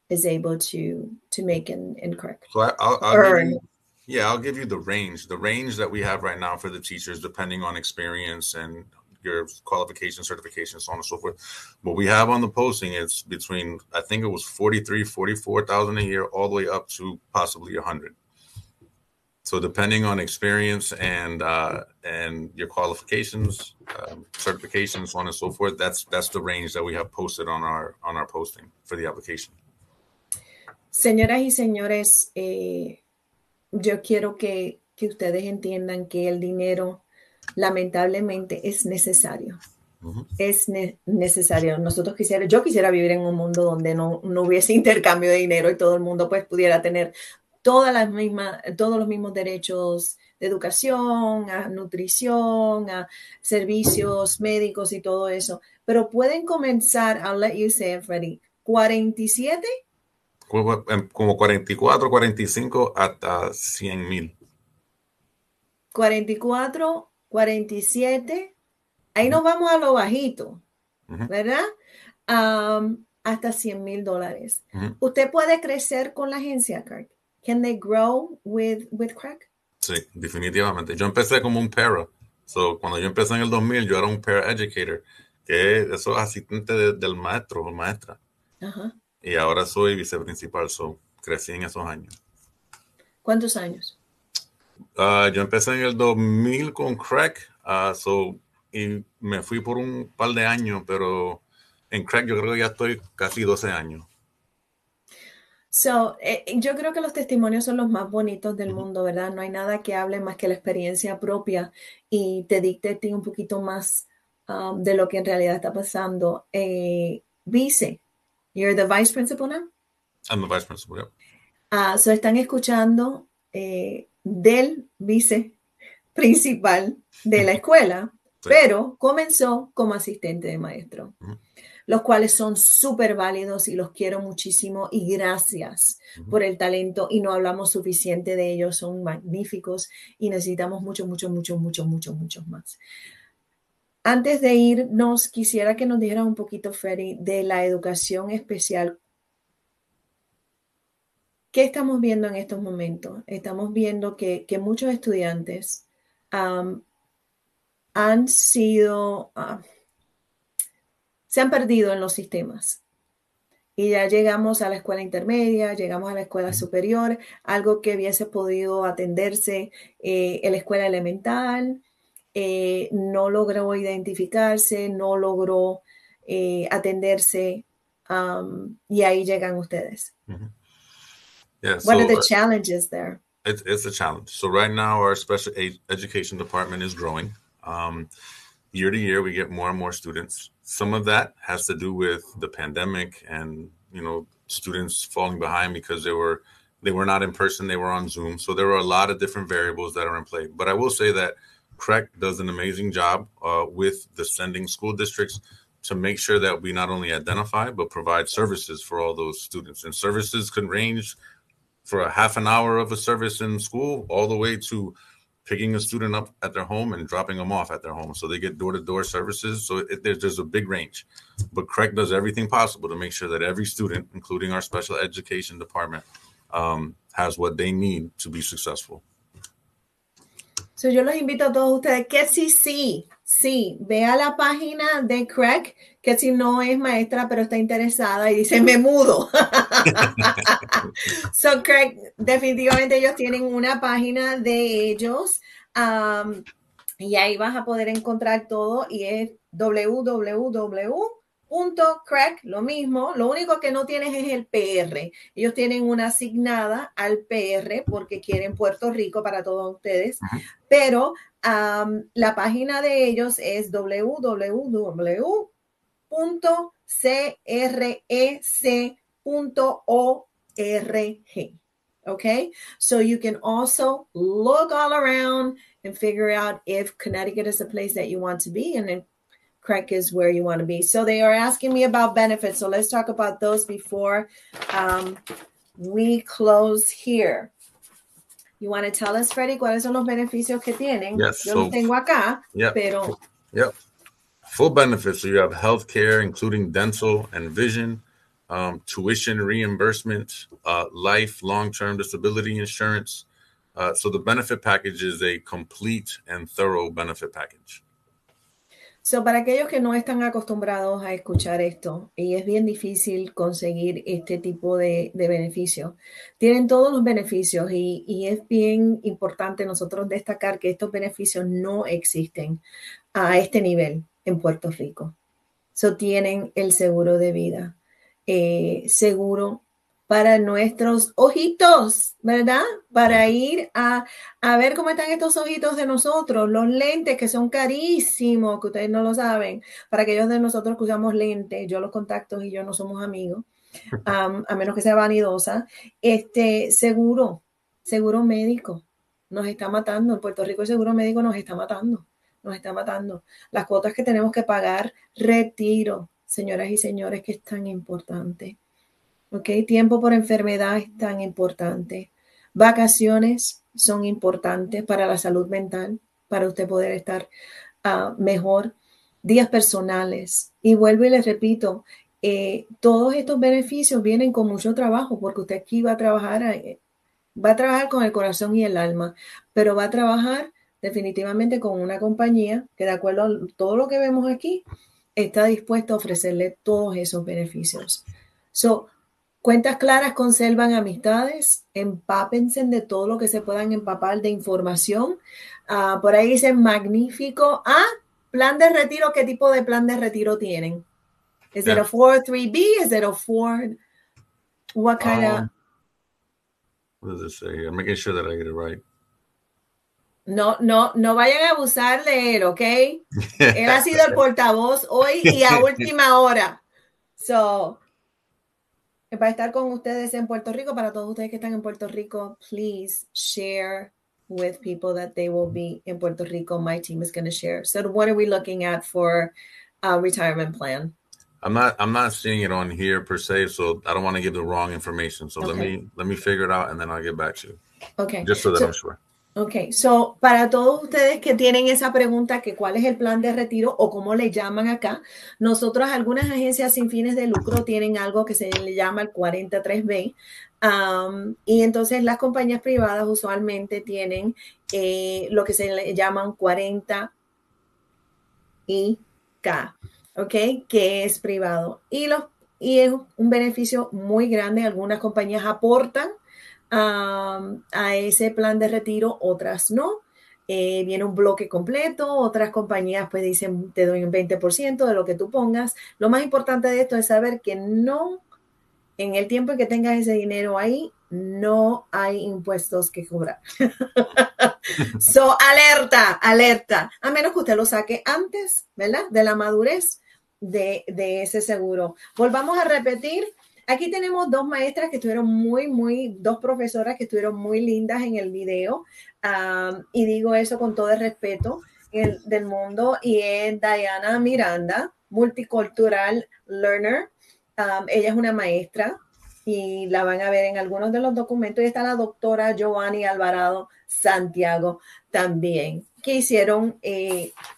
is able to make in crack? So I'll give Earn. you, yeah, I'll give you the range that we have right now for the teachers, depending on experience and your qualification, certification, so on and so forth. What we have on the posting is between, I think it was 44,000 a year, all the way up to possibly 100. So depending on experience and your qualifications, certifications, so on and so forth, that's the range that we have posted on our posting for the application. Señoras y señores, yo quiero que ustedes entiendan que el dinero lamentablemente es necesario. Es necesario. Yo quisiera vivir en un mundo donde no hubiese intercambio de dinero y todo el mundo pues pudiera tener todos los mismos derechos de educación, a nutrición, a servicios médicos y todo eso. Pero pueden comenzar, I'll let you say it, Freddie, 47. Como 44, 45 hasta 100,000. 44, 47. Ahí nos vamos a lo bajito, ¿verdad? Hasta $100,000. ¿Usted puede crecer con la agencia, Craig? Can they grow with Craig? Sí, definitivamente. Yo empecé como un para. So, cuando yo empecé en el 2000, yo era un para educator, que eso es asistente del maestro o maestra. Y ahora soy viceprincipal, so crecí en esos años. ¿Cuántos años? Yo empecé en el 2000 con crack, y me fui por un par de años, pero en crack yo creo que ya estoy casi 12 años. So, yo creo que los testimonios son los más bonitos del mundo, ¿verdad? No hay nada que hable más que la experiencia propia y te dicte a ti un poquito más de lo que en realidad está pasando. Vice, you're the vice principal now? I'm the vice principal, yeah. So están escuchando del vice principal de la escuela, sí, pero comenzó como asistente de maestro. Los cuales son súper válidos y los quiero muchísimo y gracias por el talento y no hablamos suficiente de ellos, son magníficos y necesitamos muchos más. Antes de irnos, quisiera que nos dijeran un poquito, Freddy, de la educación especial. ¿Qué estamos viendo en estos momentos? Estamos viendo que muchos estudiantes se han perdido en los sistemas. Y ya llegamos a la escuela intermedia, llegamos a la escuela superior, algo que hubiese podido atenderse en la escuela elemental, no logró identificarse, no logró atenderse, y ahí llegan ustedes. Yeah, what are the challenges there? It's a challenge. So right now our special education department is growing. Year to year, we get more and more students. Some of that has to do with the pandemic and, students falling behind because they were not in person, they were on Zoom. So there were a lot of different variables that are in play. But I will say that CREC does an amazing job with the sending school districts to make sure that we not only identify, but provide services for all those students. And services can range for a half an hour of a service in school all the way to picking a student up at their home and dropping them off at their home. So they get door-to-door services. So there's a big range. But CREC does everything possible to make sure that every student, including our special education department, has what they need to be successful. So yo los invito a todos ustedes que sí, vea la página de CREC, que si no es maestra, pero está interesada y dice, me mudo. So CREC, definitivamente ellos tienen una página de ellos, y ahí vas a poder encontrar todo y es www.crec, lo mismo, lo único que no tienes es el PR. Ellos tienen una asignada al PR porque quieren Puerto Rico para todos ustedes, pero la página de ellos es www.crec.org. Okay, so you can also look all around and figure out if Connecticut is a place that you want to be, and then CREC is where you want to be. So they are asking me about benefits. So let's talk about those before we close here. You want to tell us, Freddie, cuáles son los beneficios que tienen? Yes. Yo los tengo acá, pero... Yep. Full benefits. So you have health care, including dental and vision, tuition reimbursement, life, long-term disability insurance. So the benefit package is a complete and thorough benefit package. So, para aquellos que no están acostumbrados a escuchar esto, y es bien difícil conseguir este tipo de beneficios, tienen todos los beneficios y es bien importante nosotros destacar que estos beneficios no existen a este nivel en Puerto Rico. So, tienen el seguro de vida, seguro para nuestros ojitos, ¿verdad? Para ir a ver cómo están estos ojitos de nosotros, los lentes que son carísimos, que ustedes no lo saben, para aquellos de nosotros que usamos lentes, yo los contactos y yo no somos amigos, a menos que sea vanidosa, seguro médico nos está matando, en Puerto Rico el seguro médico nos está matando. Las cuotas que tenemos que pagar, retiro, señoras y señores, que es tan importante. ¿Ok? Tiempo por enfermedad es tan importante. Vacaciones son importantes para la salud mental, para usted poder estar mejor. Días personales. Y vuelvo y les repito, todos estos beneficios vienen con mucho trabajo, porque usted aquí va a trabajar con el corazón y el alma, pero va a trabajar definitivamente con una compañía que, de acuerdo a todo lo que vemos aquí, está dispuesta a ofrecerle todos esos beneficios. So, cuentas claras conservan amistades, empápense de todo lo que se puedan empapar de información. Por ahí dicen magnífico. Plan de retiro, ¿qué tipo de plan de retiro tienen? ¿Es it a 403B? ¿Es it a 4? What kind of... What does it say here? I'm making sure that I get it right. No vayan a abusar de él, ¿ok? Él ha sido el portavoz hoy y a última hora. So, para estar con ustedes en Puerto Rico, para todos ustedes que están en Puerto Rico, please share with people that they will be in Puerto Rico. My team is going to share. So what are we looking at for a retirement plan? I'm not seeing it on here per se, so I don't want to give the wrong information. So okay. let me figure it out and then I'll get back to you. Okay. Just so that I'm sure. Ok, so para todos ustedes que tienen esa pregunta que cuál es el plan de retiro o cómo le llaman acá, nosotros, algunas agencias sin fines de lucro tienen algo que se le llama el 43B, y entonces las compañías privadas usualmente tienen lo que se le llaman 40IK, ok, que es privado y es un beneficio muy grande. Algunas compañías aportan a ese plan de retiro, otras no. Viene un bloque completo, otras compañías pues dicen te doy un 20% de lo que tú pongas. Lo más importante de esto es saber que no, en el tiempo en que tengas ese dinero ahí, no hay impuestos que cobrar. So, alerta, a menos que usted lo saque antes, ¿verdad? De la madurez de ese seguro. Volvamos a repetir. Aquí tenemos dos maestras que estuvieron dos profesoras que estuvieron muy lindas en el video, y digo eso con todo el respeto del mundo, y es Diana Miranda, Multicultural Learner. Ella es una maestra y la van a ver en algunos de los documentos, y está la doctora Giovanni Alvarado Santiago también, que hicieron,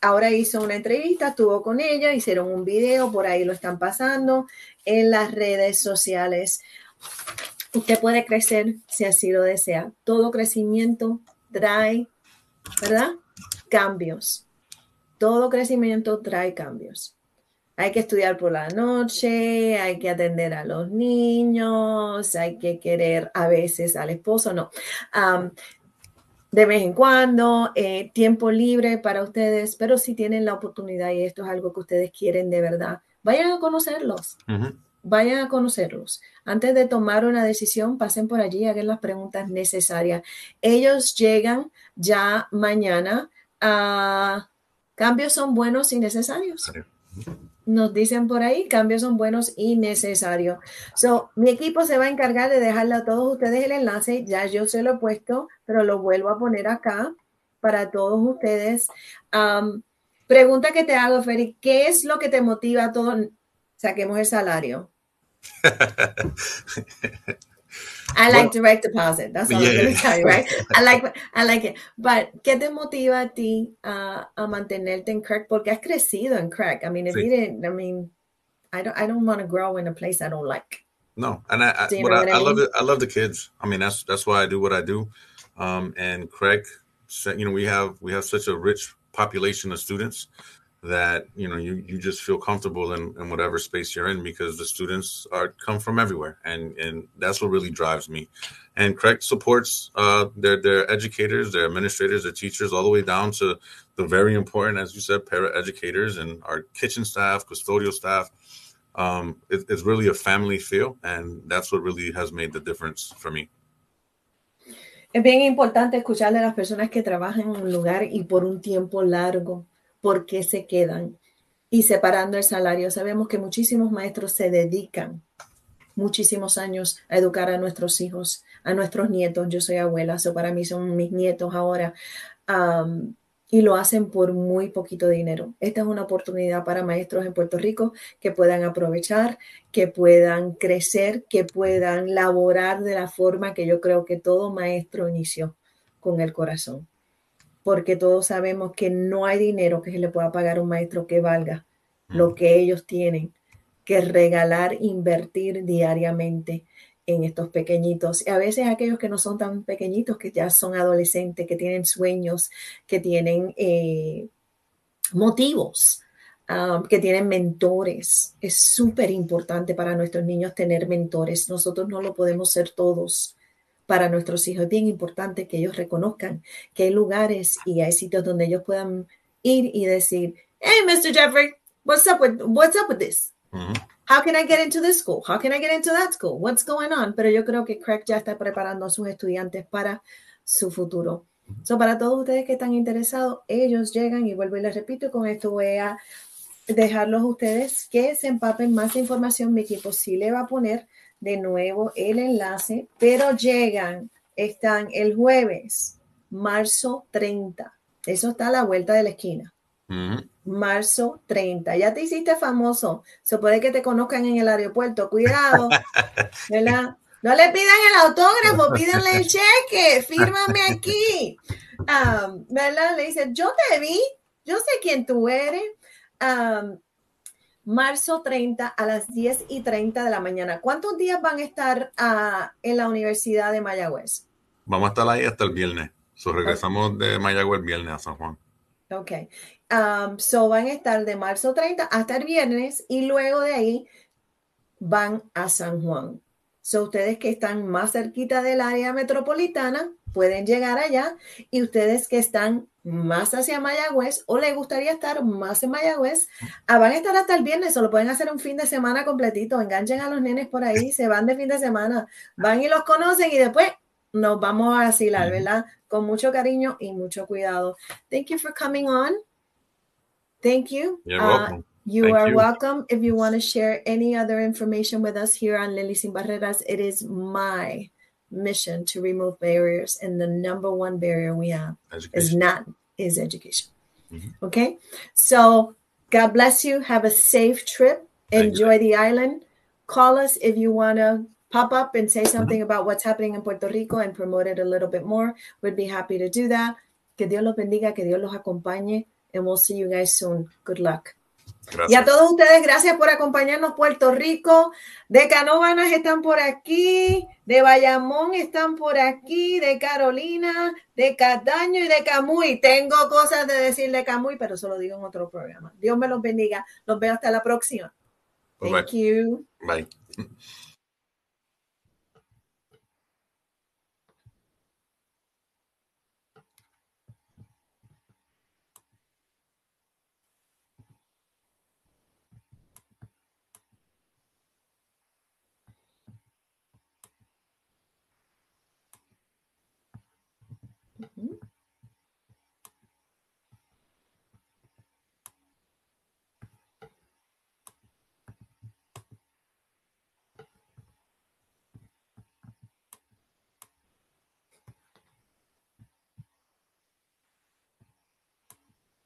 ahora hizo una entrevista, estuvo con ella, hicieron un video, por ahí lo están pasando en las redes sociales. Usted puede crecer si así lo desea. Todo crecimiento trae, ¿verdad? Cambios. Todo crecimiento trae cambios. Hay que estudiar por la noche, hay que atender a los niños, hay que querer a veces al esposo, no. De vez en cuando, tiempo libre para ustedes, pero si tienen la oportunidad y esto es algo que ustedes quieren de verdad, vayan a conocerlos. Uh-huh. Vayan a conocerlos. Antes de tomar una decisión, pasen por allí y hagan las preguntas necesarias. Ellos llegan ya mañana. Cambios son buenos y necesarios. Nos dicen por ahí, cambios son buenos y necesarios. So, mi equipo se va a encargar de dejarle a todos ustedes el enlace. Ya yo se lo he puesto, pero lo vuelvo a poner acá para todos ustedes. Pregunta que te hago, Feri, ¿qué es lo que te motiva a todos? Saquemos el salario. I like Well, direct deposit. That's all I'm yeah. going to tell you, right? I like it. But, ¿qué te motiva a ti a mantenerte en crack? Porque has crecido en crack. I mean, if Sí. you didn't, I mean, I don't want to grow in a place I don't like. No, and I Do you but know what I I love mean? it. I love the kids. I mean, that's why I do what I do. And Craig, we have such a rich population of students that you just feel comfortable in whatever space you're in because the students are come from everywhere, and that's what really drives me. And Craig supports their educators, their administrators, their teachers, all the way down to the very important, as you said, para educators and our kitchen staff, custodial staff. It's really a family feel, and that's what really has made the difference for me. Es bien importante escucharle a las personas que trabajan en un lugar y por un tiempo largo, por qué se quedan y separando el salario. Sabemos que muchísimos maestros se dedican muchísimos años a educar a nuestros hijos, a nuestros nietos. Yo soy abuela, eso para mí son mis nietos ahora. Y lo hacen por muy poquito dinero. Esta es una oportunidad para maestros en Puerto Rico que puedan aprovechar, que puedan crecer, que puedan laborar de la forma que yo creo que todo maestro inició, con el corazón. Porque todos sabemos que no hay dinero que se le pueda pagar a un maestro que valga lo que ellos tienen que regalar, invertir diariamente en estos pequeñitos. Y a veces aquellos que no son tan pequeñitos, que ya son adolescentes, que tienen sueños, que tienen motivos, que tienen mentores. Es súper importante para nuestros niños tener mentores. Nosotros no lo podemos ser todos para nuestros hijos. Es bien importante que ellos reconozcan que hay lugares y hay sitios donde ellos puedan ir y decir, hey, Mr. Jeffrey, what's up with this? How can I get into this school? How can I get into that school? What's going on? Pero yo creo que Craig ya está preparando a sus estudiantes para su futuro. So, para todos ustedes que están interesados, ellos llegan y vuelvo y les repito, con esto voy a dejarlos a ustedes que se empapen más información. Mi equipo sí le va a poner de nuevo el enlace, pero están el jueves, marzo 30. Eso está a la vuelta de la esquina. Marzo 30. Ya te hiciste famoso. Se puede que te conozcan en el aeropuerto. Cuidado, ¿verdad? No le pidan el autógrafo, pídanle el cheque, fírmame aquí. ¿Verdad? Le dicen, yo te vi, yo sé quién tú eres. Marzo 30 a las 10:30 de la mañana. ¿Cuántos días van a estar en la Universidad de Mayagüez? Vamos a estar ahí hasta el viernes. Regresamos de Mayagüez el viernes a San Juan. Ok. So van a estar de marzo 30 hasta el viernes y luego de ahí van a San Juan. So ustedes que están más cerquita del área metropolitana pueden llegar allá y ustedes que están más hacia Mayagüez o les gustaría estar más en Mayagüez, van a estar hasta el viernes o lo pueden hacer un fin de semana completito. Enganchen a los nenes por ahí, se van de fin de semana, van y los conocen y después nos vamos a asilar, ¿verdad? Con mucho cariño y mucho cuidado. Thank you for coming on. Thank you. You're welcome. You are welcome. If you want to share any other information with us here on Lily Sin Barreras, it is my mission to remove barriers. And the number one barrier we have is education. Okay. So God bless you. Have a safe trip. Enjoy the island. Call us if you want to pop up and say something about what's happening in Puerto Rico and promote it a little bit more. We'd be happy to do that. Que Dios los bendiga, que Dios los acompañe. And we'll see you guys soon. Good luck. Gracias. Y a todos ustedes, gracias por acompañarnos. Puerto Rico, de Canóvanas están por aquí, de Bayamón están por aquí, de Carolina, de Cataño y de Camuy. Tengo cosas de decir de Camuy, pero eso lo digo en otro programa. Dios me los bendiga. Los veo hasta la próxima. Thank you. Bye.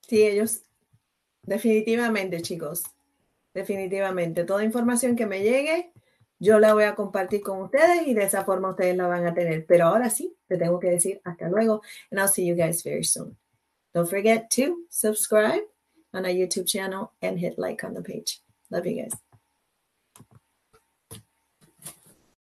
Sí, ellos, definitivamente, chicos, definitivamente. Toda información que me llegue, yo la voy a compartir con ustedes y de esa forma ustedes la van a tener. Pero ahora sí, te tengo que decir hasta luego, and I'll see you guys very soon. Don't forget to subscribe on our YouTube channel and hit like on the page. Love you guys.